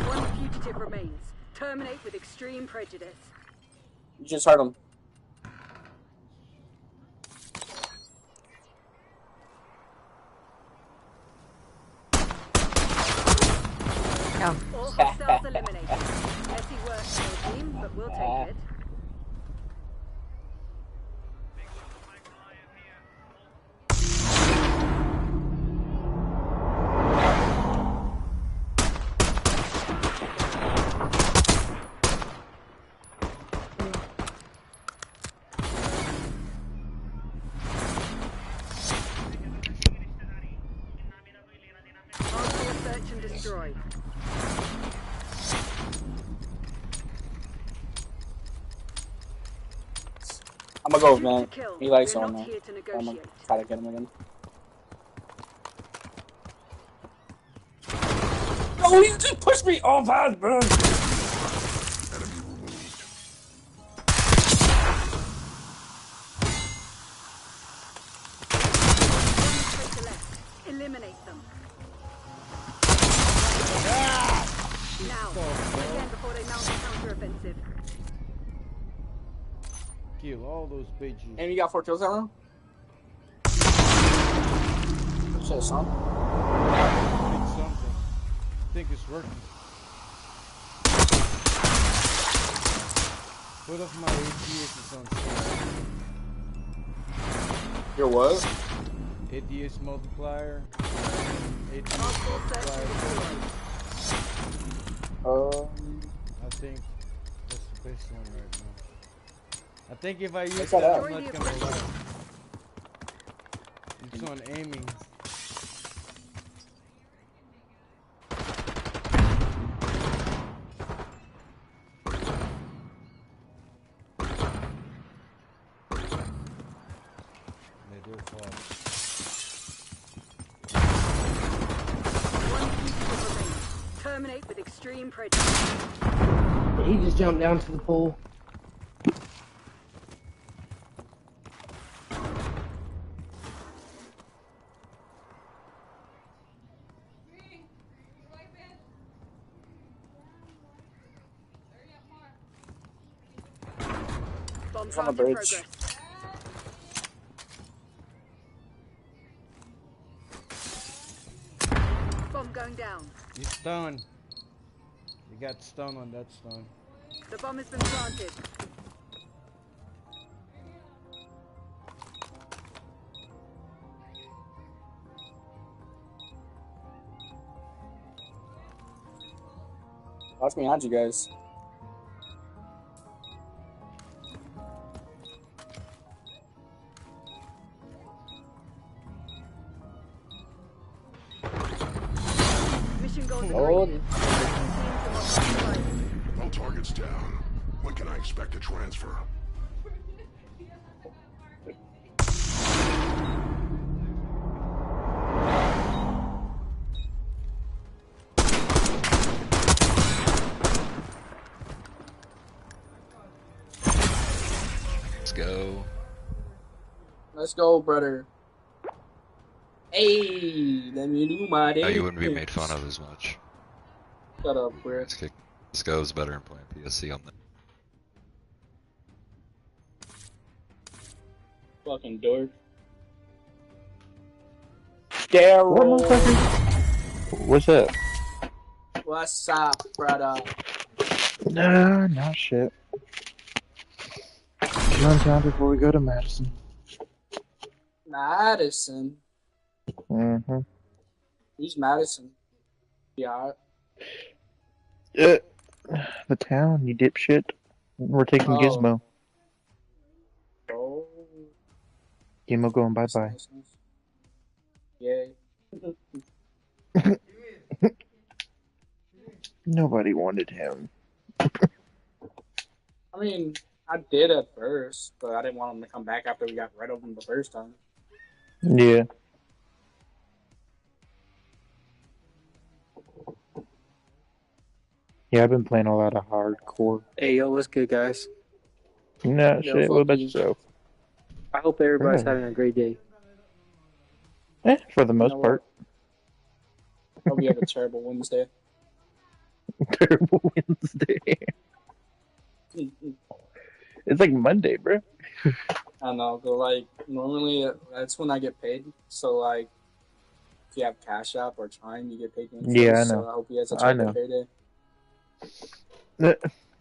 One fugitive remains. Terminate with extreme prejudice. You just heard him. All hostiles eliminated. Messy work for your team, but we'll take it. Hardcore search and destroy. I'm gonna go, man. He likes We're on not man. here to I'm gonna negotiate. try to get him again. Oh, he just pushed me off his bro. Eliminate them. Now, again before they mount a counter-offensive. Kill all those bitches. And you got 4 kills that round? Shit, son. I think something. I think it's working. What if my ADS is on 6? Your what? ADS multiplier. ADS multiplier. I think that's the best one right now. I think if I use Check that, that out. I'm not gonna lie. It's on aiming. They do fall. Terminate with extreme prejudice. He just jumped down to the pool. Bombs on the in bridge. progress. Bomb going down. He's stunned. You got stun on that stun. The bomb has been planted. Watch behind you guys. Mission goals Oh. agreed. All targets down. When can I expect a transfer? Let's go. Let's go, brother. Hey, let me do my day. Now you wouldn't be made fun of as much. Shut up, weird. Let's go is better than playing PSC on that. Fucking dork. Daryl. What's up? What's up, brother? Nah, not shit. Run town before we go to Madison. Madison. Mm-hmm. Who's Madison? Yeah. Yeah. The town, you dipshit. We're taking Gizmo. Oh. Gizmo going bye-bye. Yay. Nobody wanted him. I mean, I did at first, but I didn't want him to come back after we got rid of him the first time. Yeah. Yeah, I've been playing a lot of hardcore. Hey, yo, what's good, guys? No, Yo, shit, what about you. yourself? I hope everybody's Yeah. having a great day. For the most part. Hope you have a terrible Wednesday. Terrible Wednesday. It's like Monday, bro. I know, but like normally that's when I get paid. So like, if you have Cash App or Chime, you get paid Wednesdays. Yeah, I know. So I hope you guys have I a know. payday.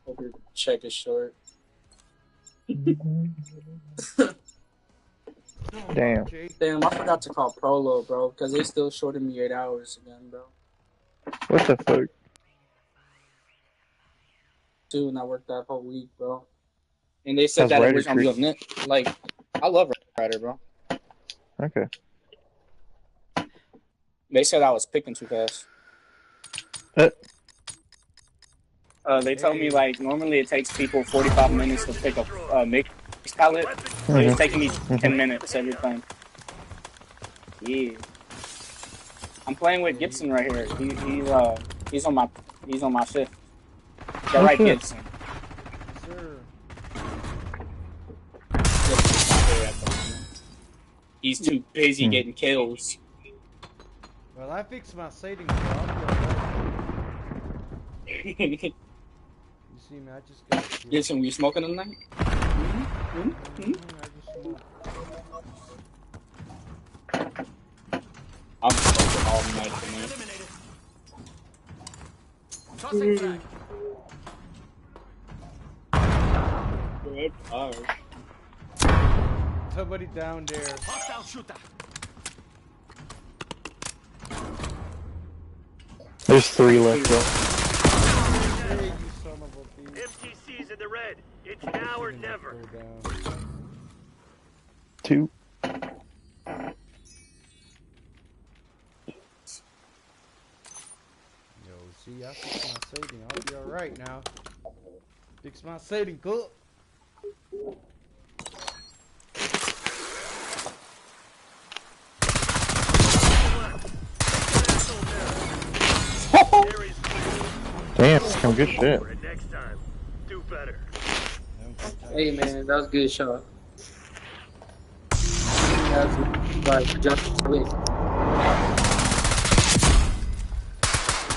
Hope your check is short. Damn. Damn, I forgot to call Prolo, bro, because they still shorted me 8 hours again, bro. What the fuck? Dude, and I worked that whole week, bro. And they said How's that it Ryder was gonna be treating on it. Like, I love Ryder, bro. Okay. They said I was picking too fast. They told me like normally it takes people 45 minutes to pick a mix pallet. It's taking me 10 minutes every time. Yeah. I'm playing with Gibson right here. He's on my shift. Yeah, right, Gibson. Gibson's not here at the moment. He's too busy getting kills. Well, I fixed my setting, so I'll be alright. You see me, I just got Gibson, were you smoking tonight? I just smoked. I'm smoking all night tonight. Good fire. Somebody down there. Hostile shooter. There's 3 left, bro. Hey, you son of a bitch. MTC's in the red. It's now or never. 2. Yo, see, I fixed my setting. I'll be alright now. Fix my setting, cool. Damn, some good shit. Next time, do better. Hey, man, that was a good shot. That was like just quick.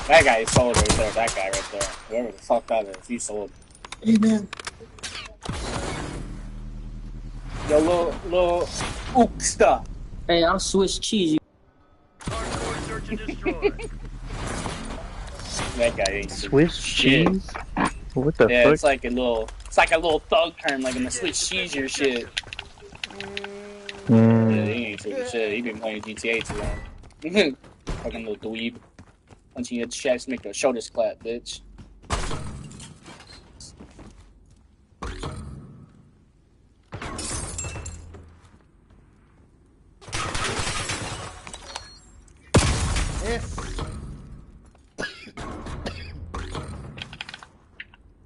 That guy is sold right there. That guy right there. Whoever the fuck that is, he's sold. Hey, man. Yo, little ooksta. Hey, I'm Swiss cheese. Hardcore search and destroy. That guy ain't Swiss shit. cheese? What the Yeah, fuck? it's like a little thug term, like in the Swiss cheese or shit. Yeah, he ain't doing shit. He been playing GTA too long. Fucking little dweeb. Punching your chest, make the shoulders clap, bitch. Yes.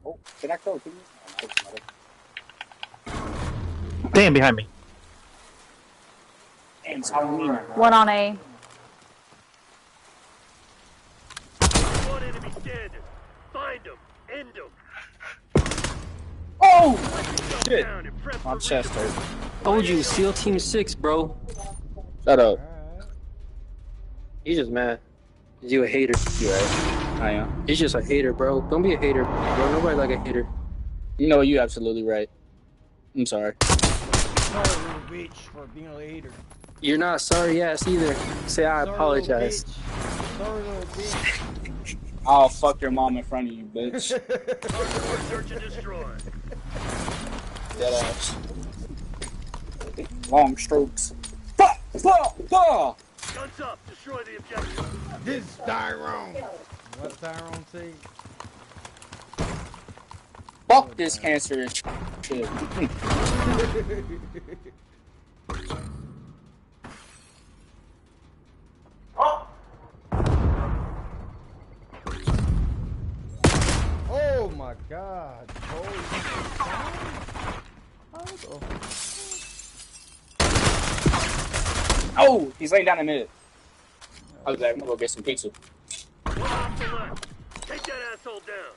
Oh, can I kill him? Damn, behind me. Damn, it's Halloween. One on A. One enemy standing. Find them. End them. Oh! Shit. My chest hurt. Told you, SEAL Team 6, bro. Shut up. He's just mad. You a hater. You right. I am. He's just a hater, bro. Don't be a hater, bro. Nobody like a hater. You know, you're absolutely right. I'm sorry. Sorry, little bitch, for being a hater. You're not sorry ass either. Say I Sorry, apologize. little bitch. Sorry, little bitch. I'll fuck your mom in front of you, bitch. Hardcore search and destroy. Dead ass. Long strokes. Fuck! Fuck! Fuck! Guns up. Destroy the objective. This is Tyrone. What Tyrone say? Fuck this cancerous shit. Oh my god. Oh, he's laying down in mid. I was like, I'm gonna go get some pizza. One off the left. Take that asshole down.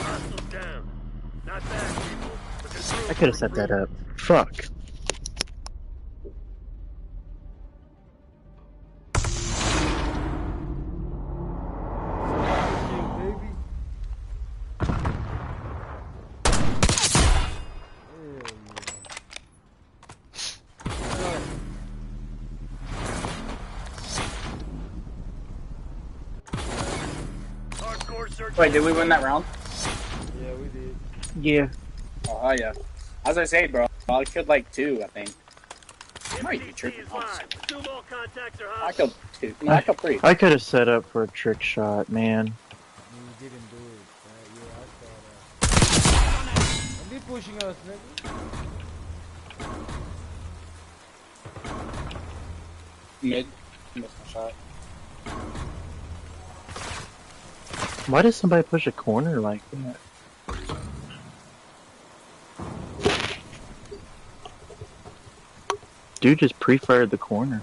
Hostiles down. Not bad, people. But there's room I could have set that up. Fuck. Wait, did we win that round? Yeah, we did. Yeah. Oh, yeah. As I say, bro, I killed like 2, I think. I might be tripping. Assume all contacts are I killed 2. No, I killed 3. I could have set up for a trick shot, man. You didn't do it. Yeah, I saw that. Don't be pushing us, nigga. Mid. Missed my shot. Why does somebody push a corner like that? Dude just pre-fired the corner.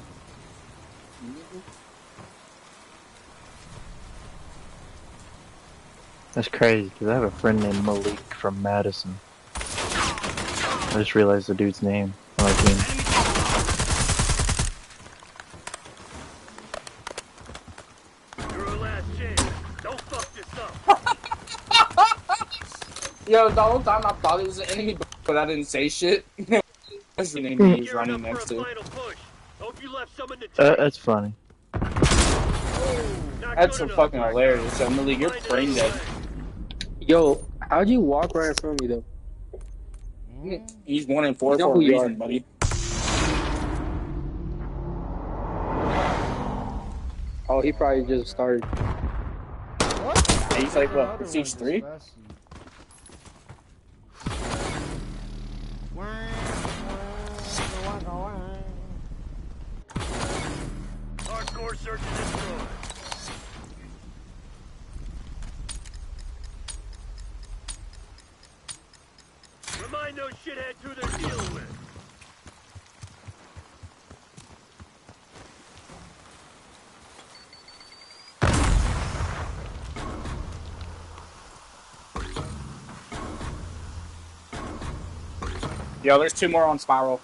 That's crazy, because I have a friend named Malik from Madison. I just realized the dude's name on my team. Yo, the whole time I thought it was an enemy, but I didn't say shit. That's the name he was running next to. That's funny. That's so fucking hilarious. So, Malik, you're brain dead. Yo, how'd you walk right in front of me, though? He's 1 in 4 for a reason, buddy. Oh, he probably just started. What? He's like, what, Prestige 3? Hardcore search and destroy. Remind those shitheads who they're dealing with. Yo, there's 2 more on Spiral.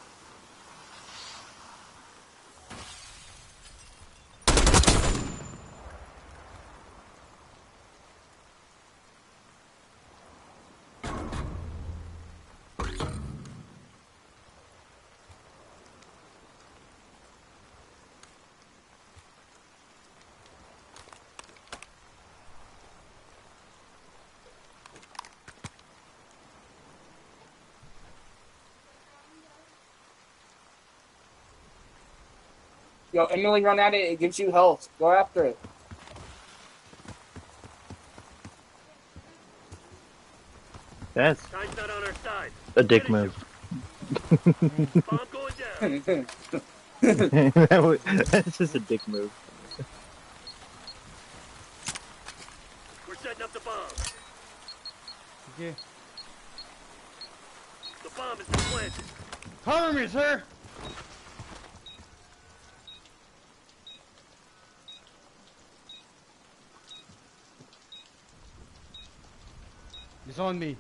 Yo, Emily, run at it. It gives you health. Go after it. That's Time's not on our side. a dick move. Bomb going down. That's just a dick move. We're setting up the bomb. Okay. The bomb has been planted. Cover me, sir. It's on me.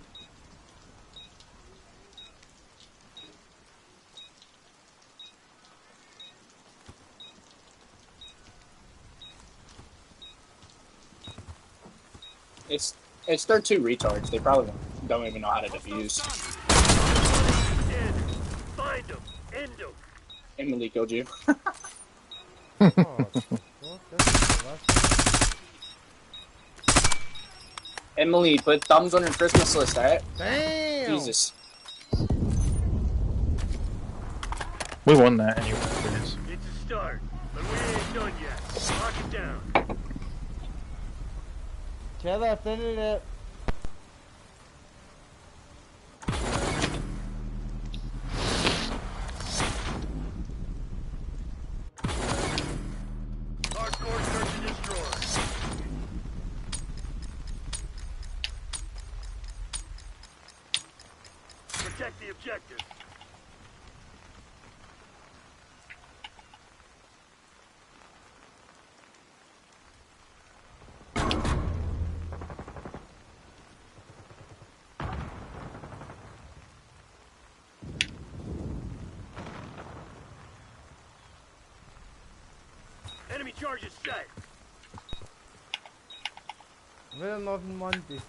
It's their 2 retards. They probably don't even know how to defuse. Find them. End them. Emily killed you. Oh, Emily, put thumbs on your Christmas list, alright? Damn! Jesus. We won that anyway. It's a start, but we ain't done yet. Lock it down. Chala, finish it. Hardcore search and destroy. Protect the objective. Enemy charges set. Well, nothing Monday.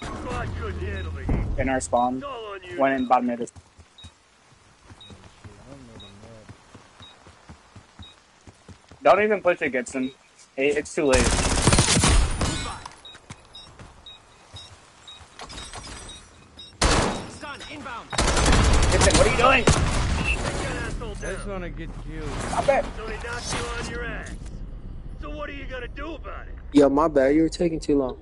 Squad couldn't handle the heat. In our spawn. It's all on you. Went in bottom of this. Don't even push against him. It's too late. Listen, what are you doing? I just wanna get killed. Stop it. So he knocked you on your ass. So what are you gonna do about it? Yo, my bad. You were taking too long.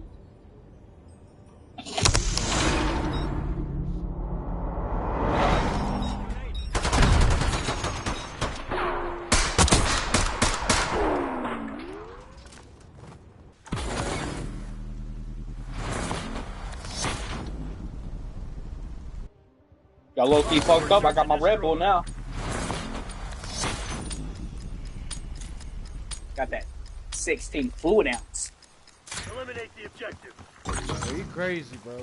Got low-key fucked up. I got my Red Bull now. Got that 16 fluid ounce. Eliminate the objective. Are you crazy, bro?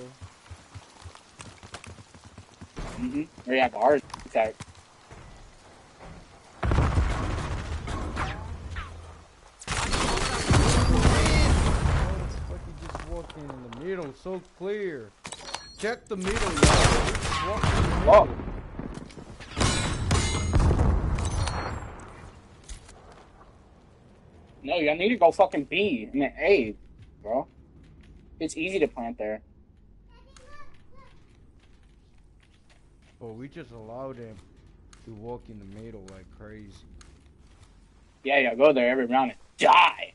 They have a heart attack. Just walking in the middle, so clear. Check the middle, y'all. Just walk in the middle. No, y'all need to go fucking B and then A, bro. It's easy to plant there. But we just allow them to walk in the middle like crazy. Yeah, y'all go there every round and die.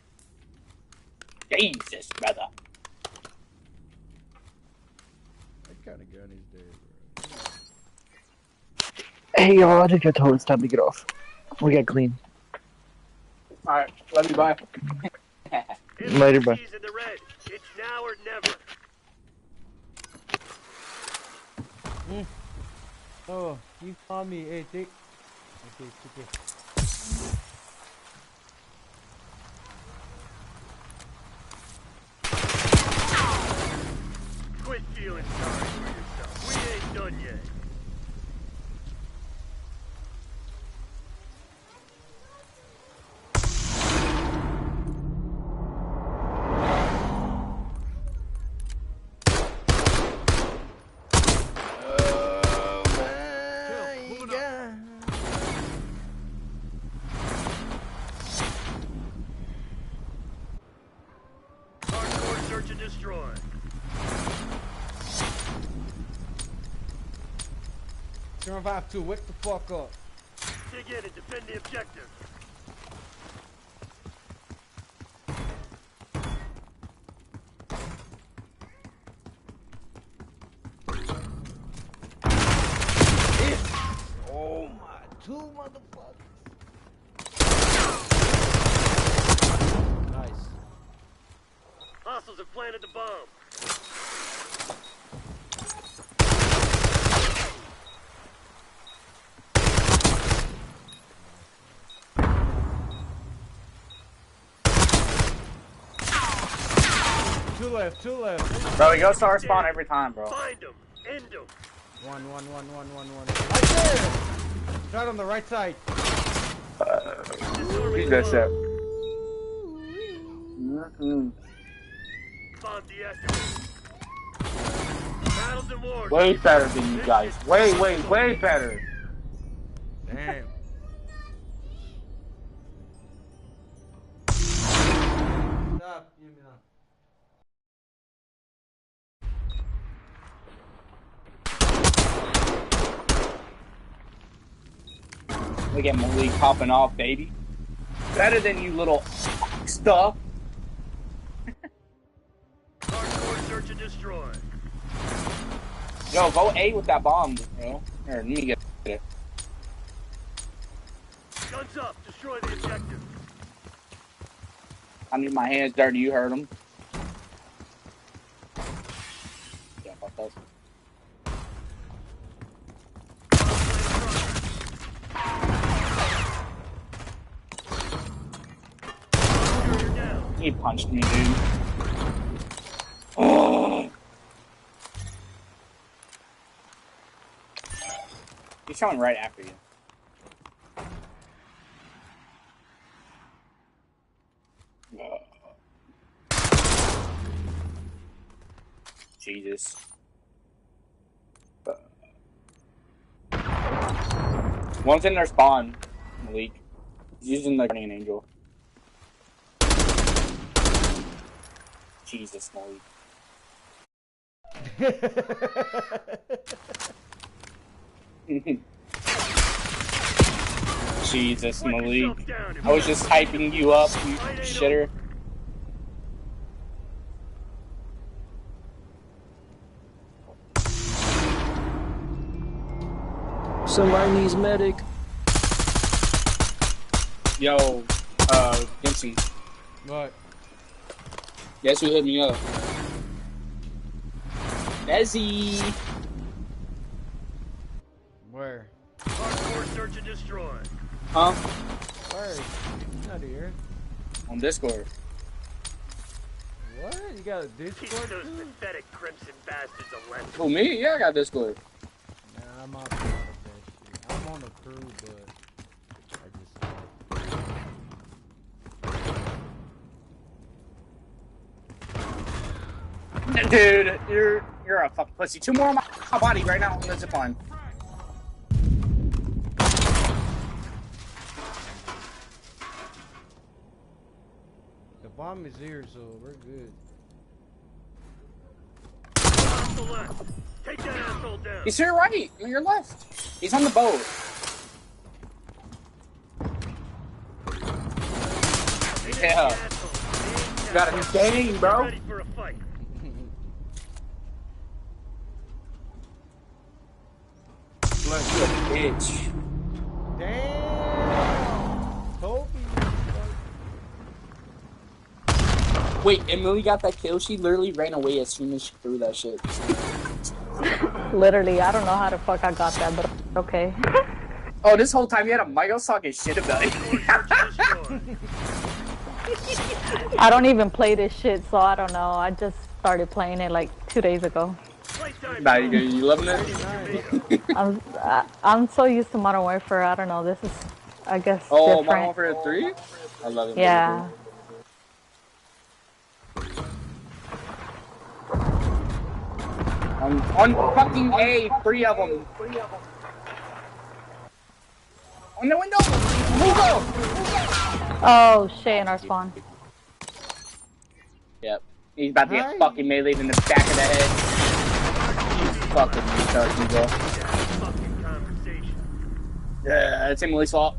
Jesus, brother. That kind of gun is dead, bro. Hey y'all, I just got told it's time to get off. We got clean. Alright, love you, bye. Later, bye. In the red. It's now or never. Oh, you saw me, hey, Dick. Okay. Quit feeling sorry for yourself. We ain't done yet. Hardcore search and destroy. Survive to wake the fuck up. Dig in and defend the objective. Oh my, two motherfuckers. Nice. Hostiles have planted the bomb. Two left. Bro, he goes to our spawn every time, bro. Find him. End him. One. Right there! Right on the right side. He's that shit. Bomb deactivated. Battles and wars. Way better than you guys. Way better. Damn. Stop, give me that. Look at Malik popping off, baby. Better than you little stuff. Hardcore search and destroy. Yo, go A with that bomb, bro. Here, let me get it. Guns up. Destroy the objective. I need my hands dirty. You heard him. Yeah, fuck that. He punched me, dude. Oh. He's coming right after you. Jesus. One's in their spawn, Malik. He's using the Guardian Angel. Jesus, Malik. Jesus, Malik. I was just hyping you up, you shitter. Somebody needs medic. Yo, Vincent. What? Guess who hit me up? Desi. Where? Hardcore search and destroy. Huh? Where? He's not here. On Discord. What? You got a Teach Discord? those pathetic crimson bastards a lesson. Who, me? Yeah, I got Discord. Nah, I'm out of that shit. I'm on the crew, but I just. Dude, you're a fucking pussy. Two more on my body right now on the zipline. The bomb is here, so we're good. Off the left. Take that asshole down. He's to your right, on your left. He's on the boat. Yeah. You got a game, bro. Ready for a fight. Look, you a bitch. Damn! Toby. Wait, Emily got that kill. She literally ran away as soon as she threw that shit. Literally, I don't know how the fuck I got that, but okay. Oh, this whole time you had a mic. I was talking shit about it. I don't even play this shit, so I don't know. I just started playing it like 2 days ago. Nah, you loving it? I'm so used to Modern Warfare. I don't know. This is, I guess, Oh, different. Modern Warfare 3? I love it. Yeah. On fucking A, 3 of them. On the window! Move up! Oh shit, in our spawn. Yep. He's about to get fucking meleeed in the back of the head. Fucking retard, Hugo. Yeah, it's Emily's fault.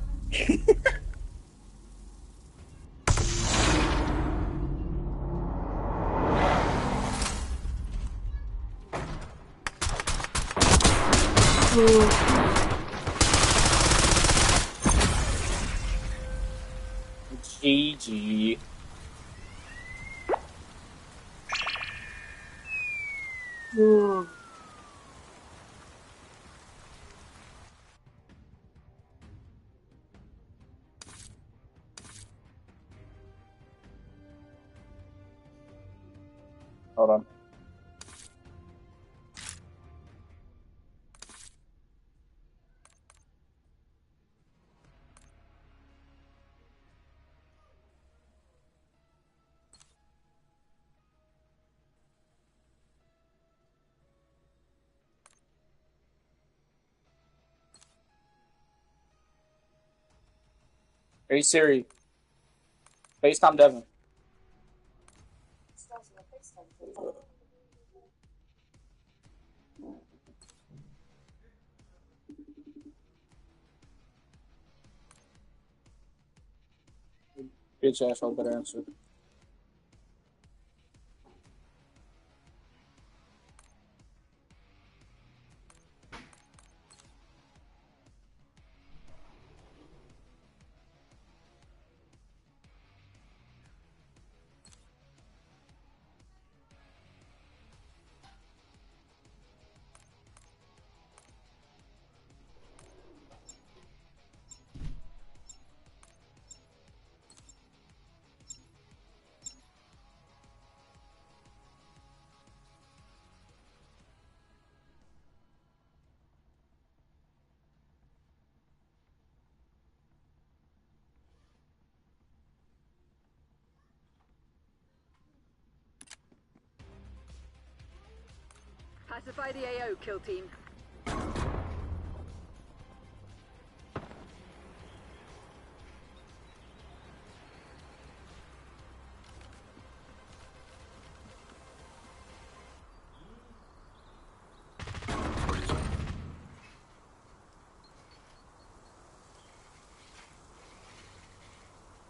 GG. Hold on. Hey Siri, FaceTime Devin. Bitch asshole better answer. Pacify the AO, kill team.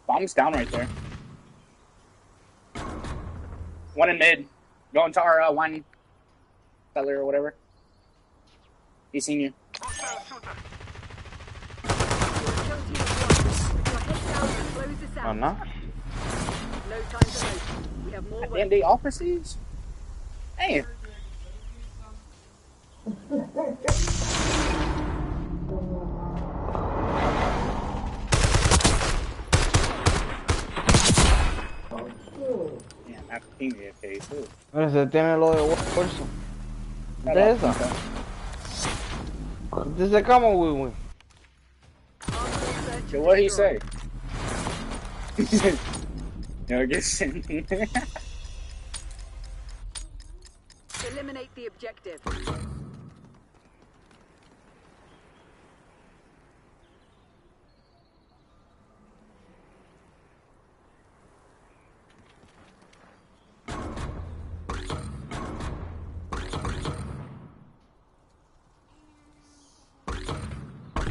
Bomb's down right there. One in mid. Going to our wine cellar or whatever. He's seen you. Oh, no? No time to wait. We have more Damn, they all prestige? Hey. Damn, I pinged you, okay, too. Se tiene lo de Warzone. ¿De esa? ¿De ese camo, güey? What did he say? No, guess. Eliminate the objective.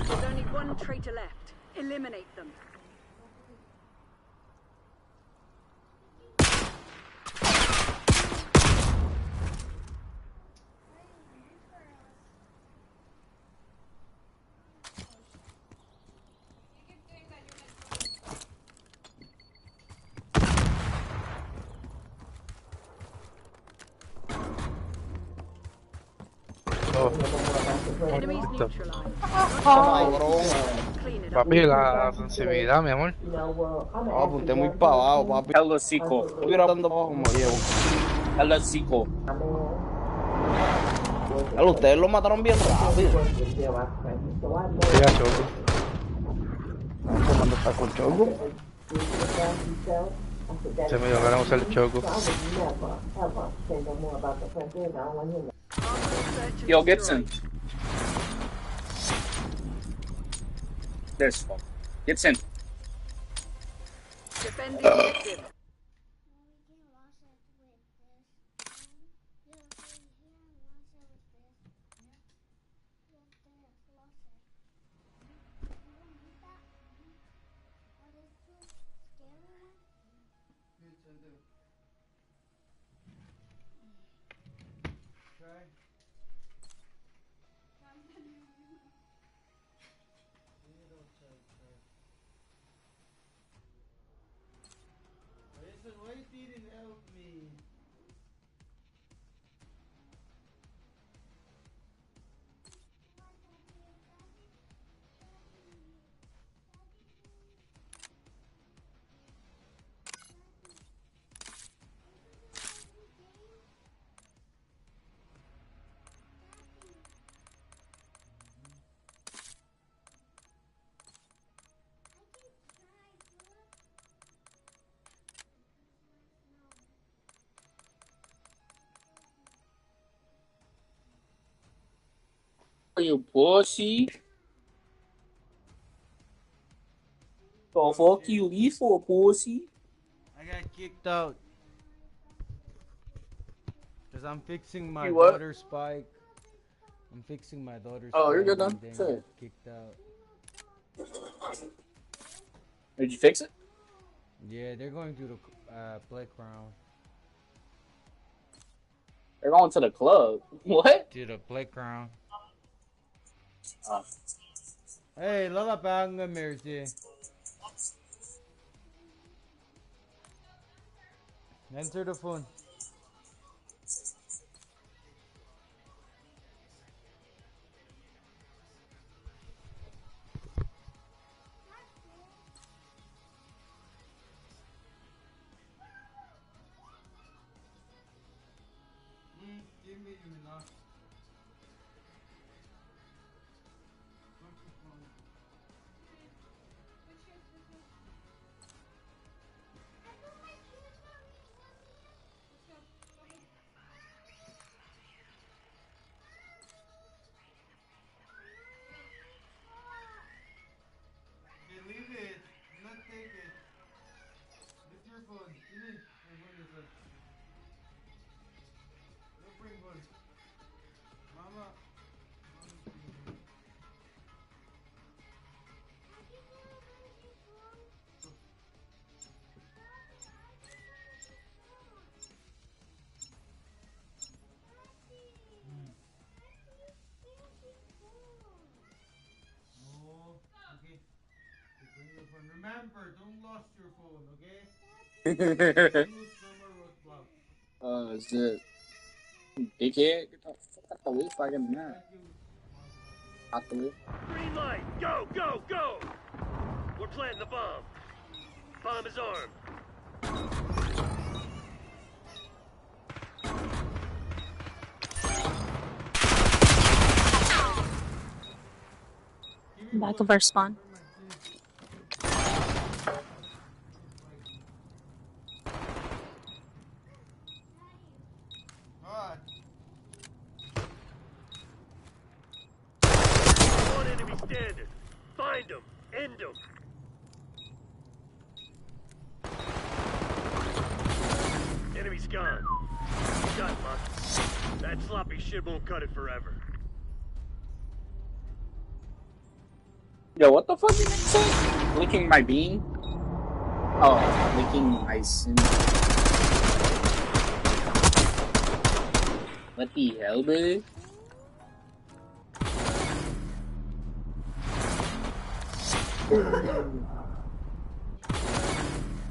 There's only one traitor left. Eliminate them. Enemies neutralized. Papi, la sensibilidad, mi amor. Apunté muy para abajo, papi. Hello, Seco. Estuviera dando para abajo como llevo. Hello, Seco. Ustedes lo mataron bien rápido. Ya, choco. ¿Cuándo está con choco? Se me dio ganas de usar el choco. Yo, Gibson. There's one. Gibson. Defend the objective. Why you didn't help me? Are you pussy? The fuck you leave for, pussy? I got kicked out. Because I'm fixing my You what? daughter's spike. I'm fixing my daughter's Oh, you're spike good then. and then Sure. got kicked out. Did you fix it? Yeah, they're going to the playground. They're going to the club. What? To the playground. Oh. Hey, Lala Banga Mercy. Enter the phone. Give me enough. Okay, leave it. Do not take it. Lift your phone. Give me. My phone is up. Don't bring phone. Mama. Oh, okay. Bring your phone. Remember, don't lose your phone, okay? Don't lose number roadblock. Oh, shit. Dickhead. Get the fuck out the way if I get mad. Out the way. Green light! Go, go, go! We're planting the bomb. Bomb is armed. Back of our spawn. One enemy standing. Find them. End them. Enemy's gone. You got lucky. That sloppy shit won't cut it forever. Yo, what the fuck did you say? Licking my bean? Oh, licking my sin. What the hell, brother?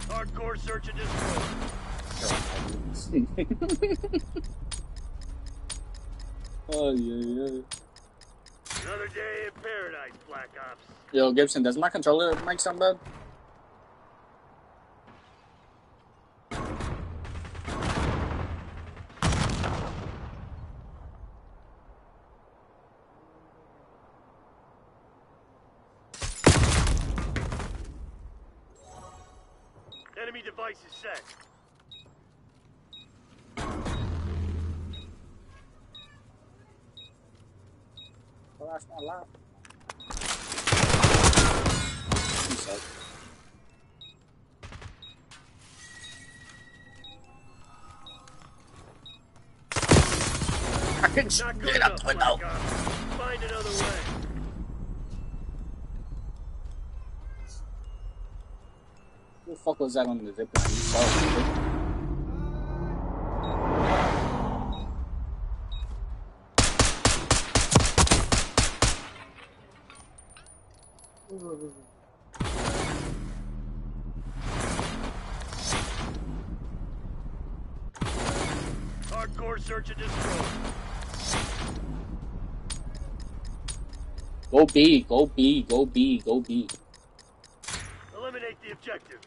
Hardcore search and destroy. Oh, yeah. Another day in paradise, Black Ops. Yo, Gibson, does my controller mic sound bad? Enemy device is set. Well, that's not loud. I can get up the window. Find another way. Who the fuck was that on the zip line? You saw it. Hardcore search and destroy. Go B, go B, go B, go B. Eliminate the objective.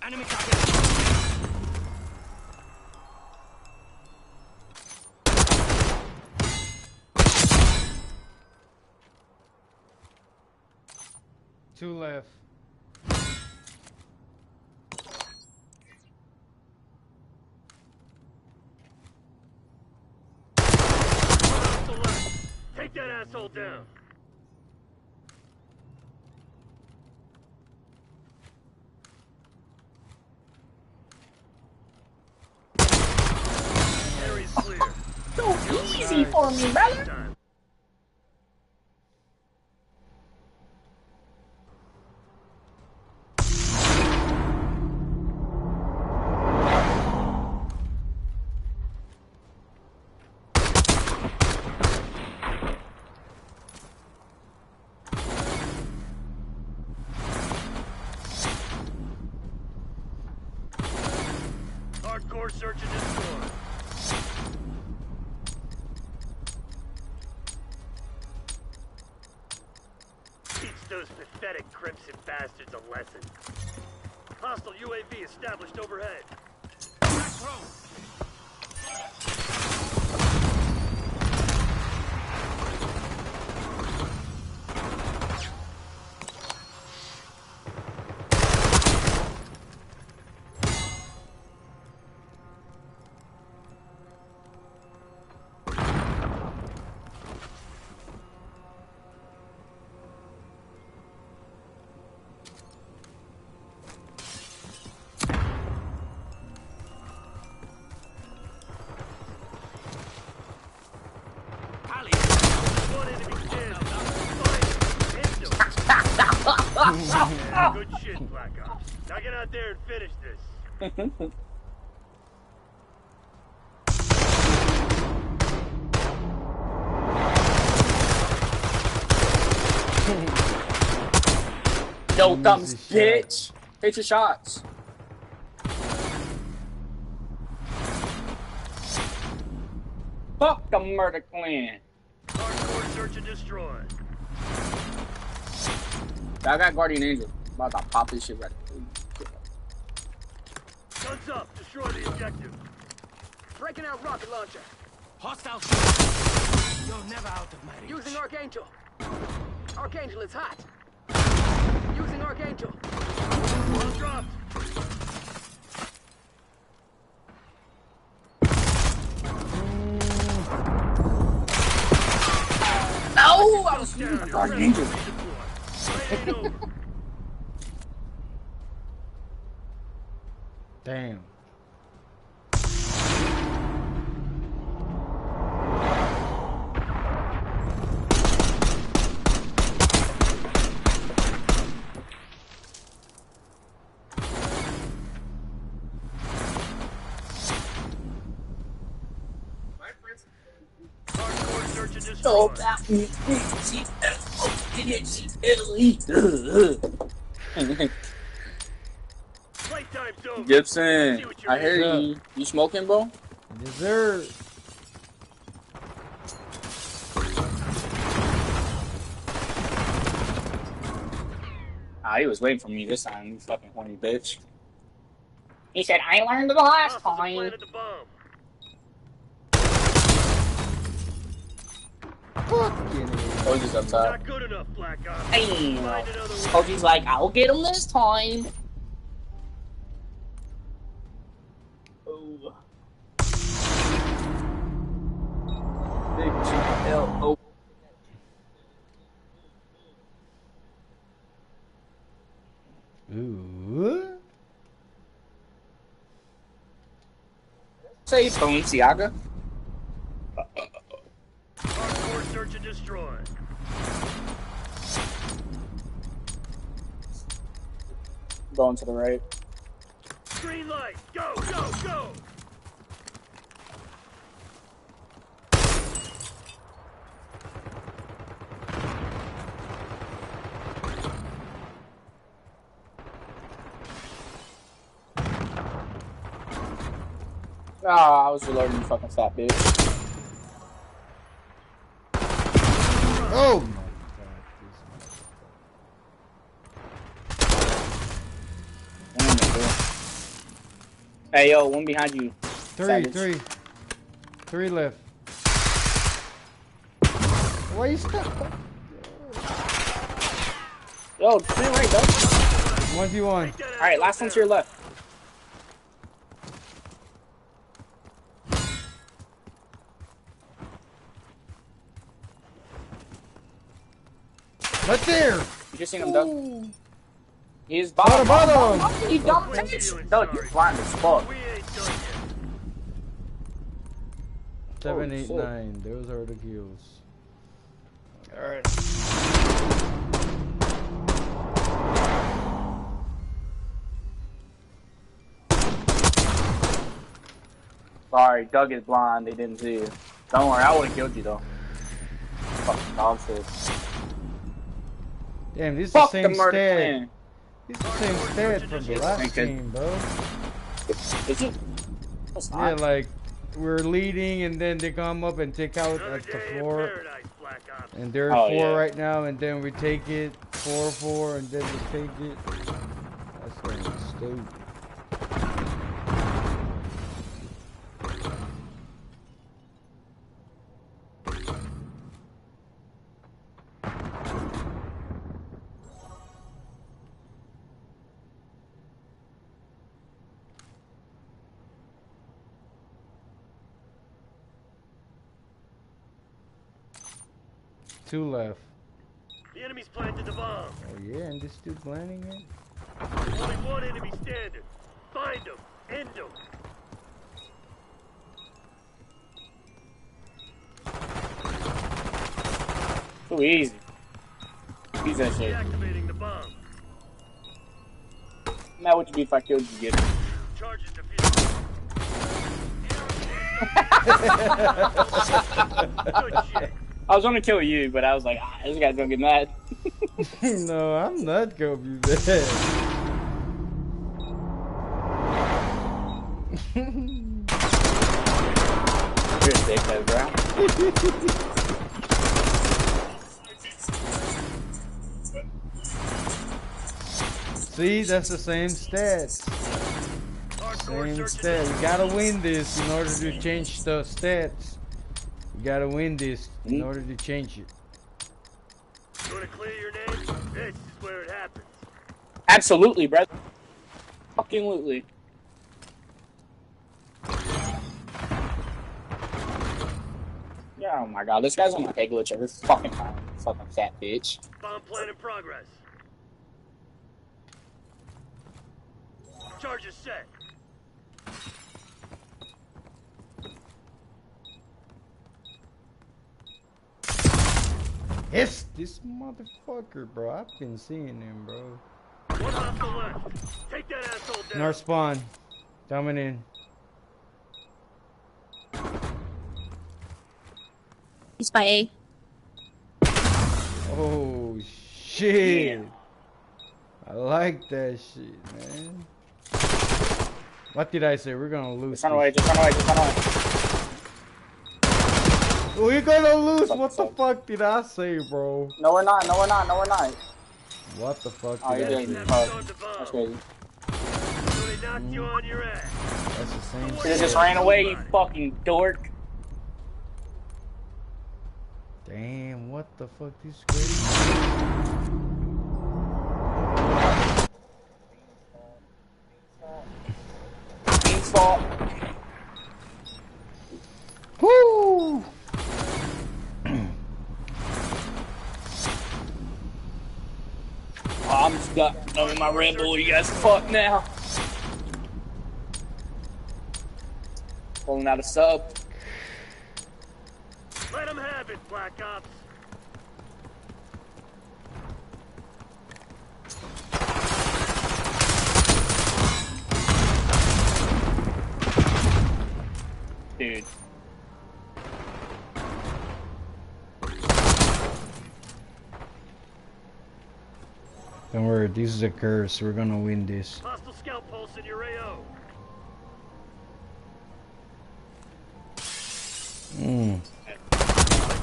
Enemy target. 2 left. Take that asshole down. Area's clear. So easy for me, brother. Hardcore search and destroy. Teach those pathetic crimson bastards a lesson. Hostile UAV established overhead. Good shit, Black Ops. Now get out there and finish this. Yo, thumbs, bitch. Hit your shots. Fuck the murder clan. Hardcore search and destroy. I got Guardian Angel. I'm about to pop this shit right. Guns up. Destroy the objective. Breaking out rocket launcher. Hostile. You're never out of my reach. Using Archangel. Archangel is hot. Using Archangel. Well dropped. No! I was using Guardian Angel. Damn. Hardcore search and destroy. So about me. Playtime's over. Gibson, I hear you. You smoking, bro? Dessert. Ah, he was waiting for me this time, you fucking horny bitch. He said, I learned the last time. OG's up top. Not good enough, Black Ops. Damn. Find another way. OG's like, I'll get him this time. Oh. Big GLO. Ooh. Say Balenciaga. Hardcore search and destroy. Going to the right. Green light. Go, go, go. Ah, I was reloading, you fucking fat bitch. Oh my god. Hey yo, one behind you. Three left. Why you stuck? Yo, free right, though. 1v1. Alright, last one to your left. Right there! You just seen him, Doug? He's Bottom. He dumb bitch. Doug, you're blind as fuck. 7, 8, 9. Those are the kills. Alright. Sorry, Doug is blind. They didn't see you. Don't worry, I would have killed you though. Fucking dog shit. Damn, this is Fuck the the same murder stat. clan. This is the same stat from the last game, bro. Is it? Yeah, like we're leading, and then they come up and take out at the floor, and they're 4 right now, and then we take it 4-4, and then we take it. That's fucking stupid. Two left. The enemy's planted the bomb. Oh yeah, and this dude planning it? Only one enemy standing. Find him. End him. Too easy. Easy that shit. Deactivating the bomb. Now would you be if I killed you, get it? Charges defused. Good shit. I was gonna kill you, but I was like, this guy's gonna get mad. No, I'm not gonna be mad. You're a dickhead, bro. See, that's the same stats. Same stat. You gotta win this in order to change the stats. You gotta win this in order to change it. You wanna clear your name? This is where it happens. Absolutely, bro. Fucking absolutely. Yeah, oh my god, this guy's on my peg glitch every fucking time. Fucking fat bitch. Bomb plan in progress. Charges set. Yes, this motherfucker, bro. I've been seeing him, bro. One hostile left. Take that asshole down. North spawn. Coming in. He's by A. Oh, shit. Yeah. I like that shit, man. What did I say? We're gonna lose. Just run away, just run away, just run away. We're gonna lose. What the fuck did I say, bro? No, we're not. No, we're not. No, we're not. What the fuck did I say? That's crazy. So they knocked you on your ass. That's the same. Should've just ran away, you fucking dork. Damn, what the fuck is crazy? Fault. Woo! I'm just got in my Red Bull. You guys fuck now. Pulling out a sub. Let them have it, Black Ops. Dude. Don't worry, this is a curse. We're gonna win this. Hostile scout pulse in your AO.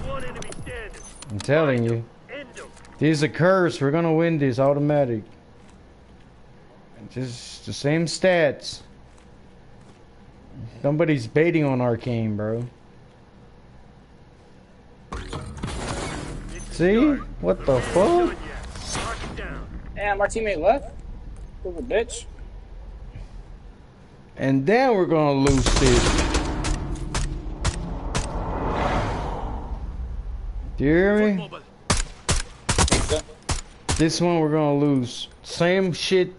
One enemy standing. I'm telling you. This is a curse. We're gonna win this automatic. Just the same stats. Somebody's baiting on Arcane, bro. See? What the fuck? Damn, our teammate left. Little bitch. And then we're gonna lose this. Do you hear me? This one we're gonna lose. Same shit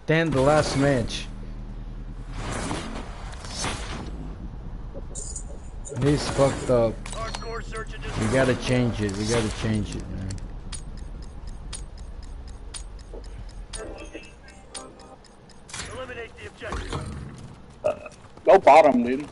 than the last match. He's fucked up. We gotta change it. We gotta change it, man. Eliminate the objective. Go bottom, dude.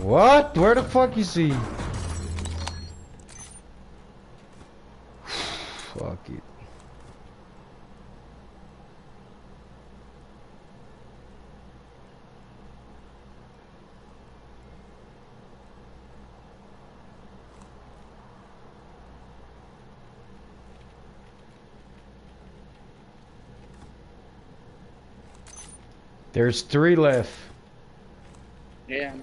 What? Where the fuck is he? Fuck it. There's 3 left. Yeah.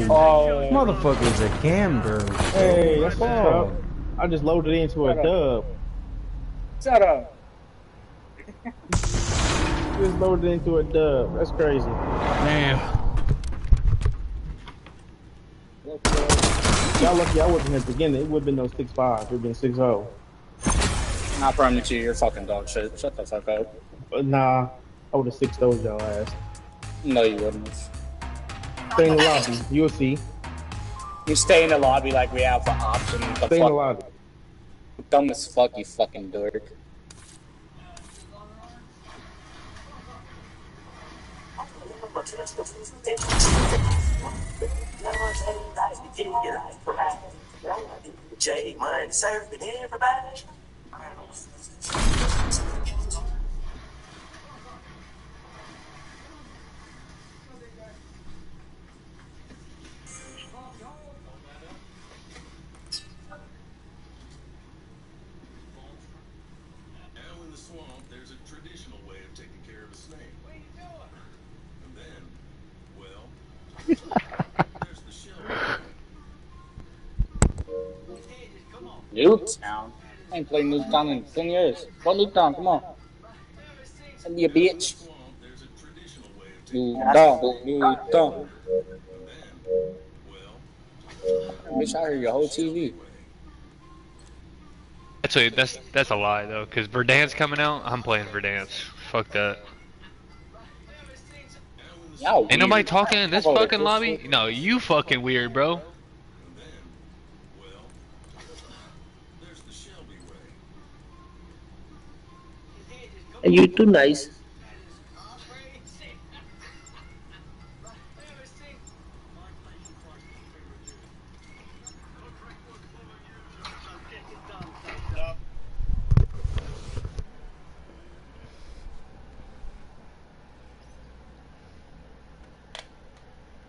Oh, motherfucker's a camber. Hey, that's what's up. I just loaded into a dub. Shut up. Just loaded into a dub. That's crazy. Damn. Y'all lucky I wasn't at the beginning. It would have been no 6-5. It would have been 6-0. I promise you, you're fucking dog shit. Shut the fuck up. Nah, I would have 6-0'd y'all ass. No, you wouldn't. Stay in the lobby. You'll see. You stay in the lobby like we have the option. Stay in the lobby. Dumb as fuck, you fucking dork. J Money serving everybody. Newtown? I ain't played Newtown in 10 years. What Newtown? Come on. Send me a bitch. Newtown. Bitch, I heard your whole TV. That's a lie though, cause Verdansk coming out. I'm playing Verdansk. Fuck that. Ain't nobody talking in this fucking lobby? No, you fucking weird, bro. You too nice.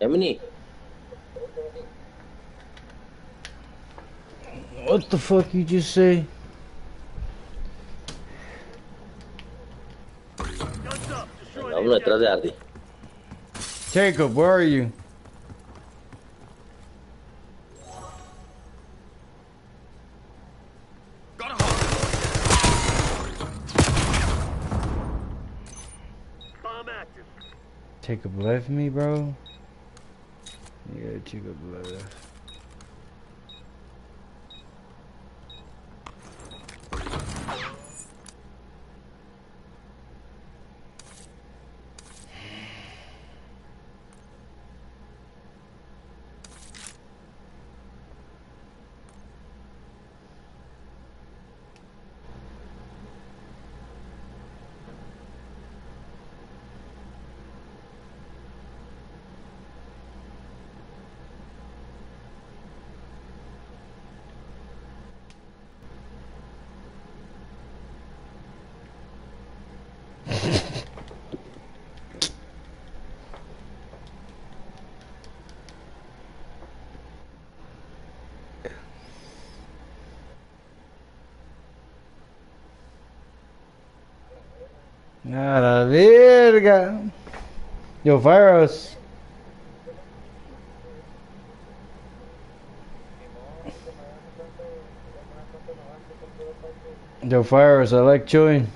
Emily. What the fuck you just say? Jacob, where are you? Jacob left me, bro. Yeah, Jacob left. A la verga. Yo, Virus. Yo, Virus, I like chewing.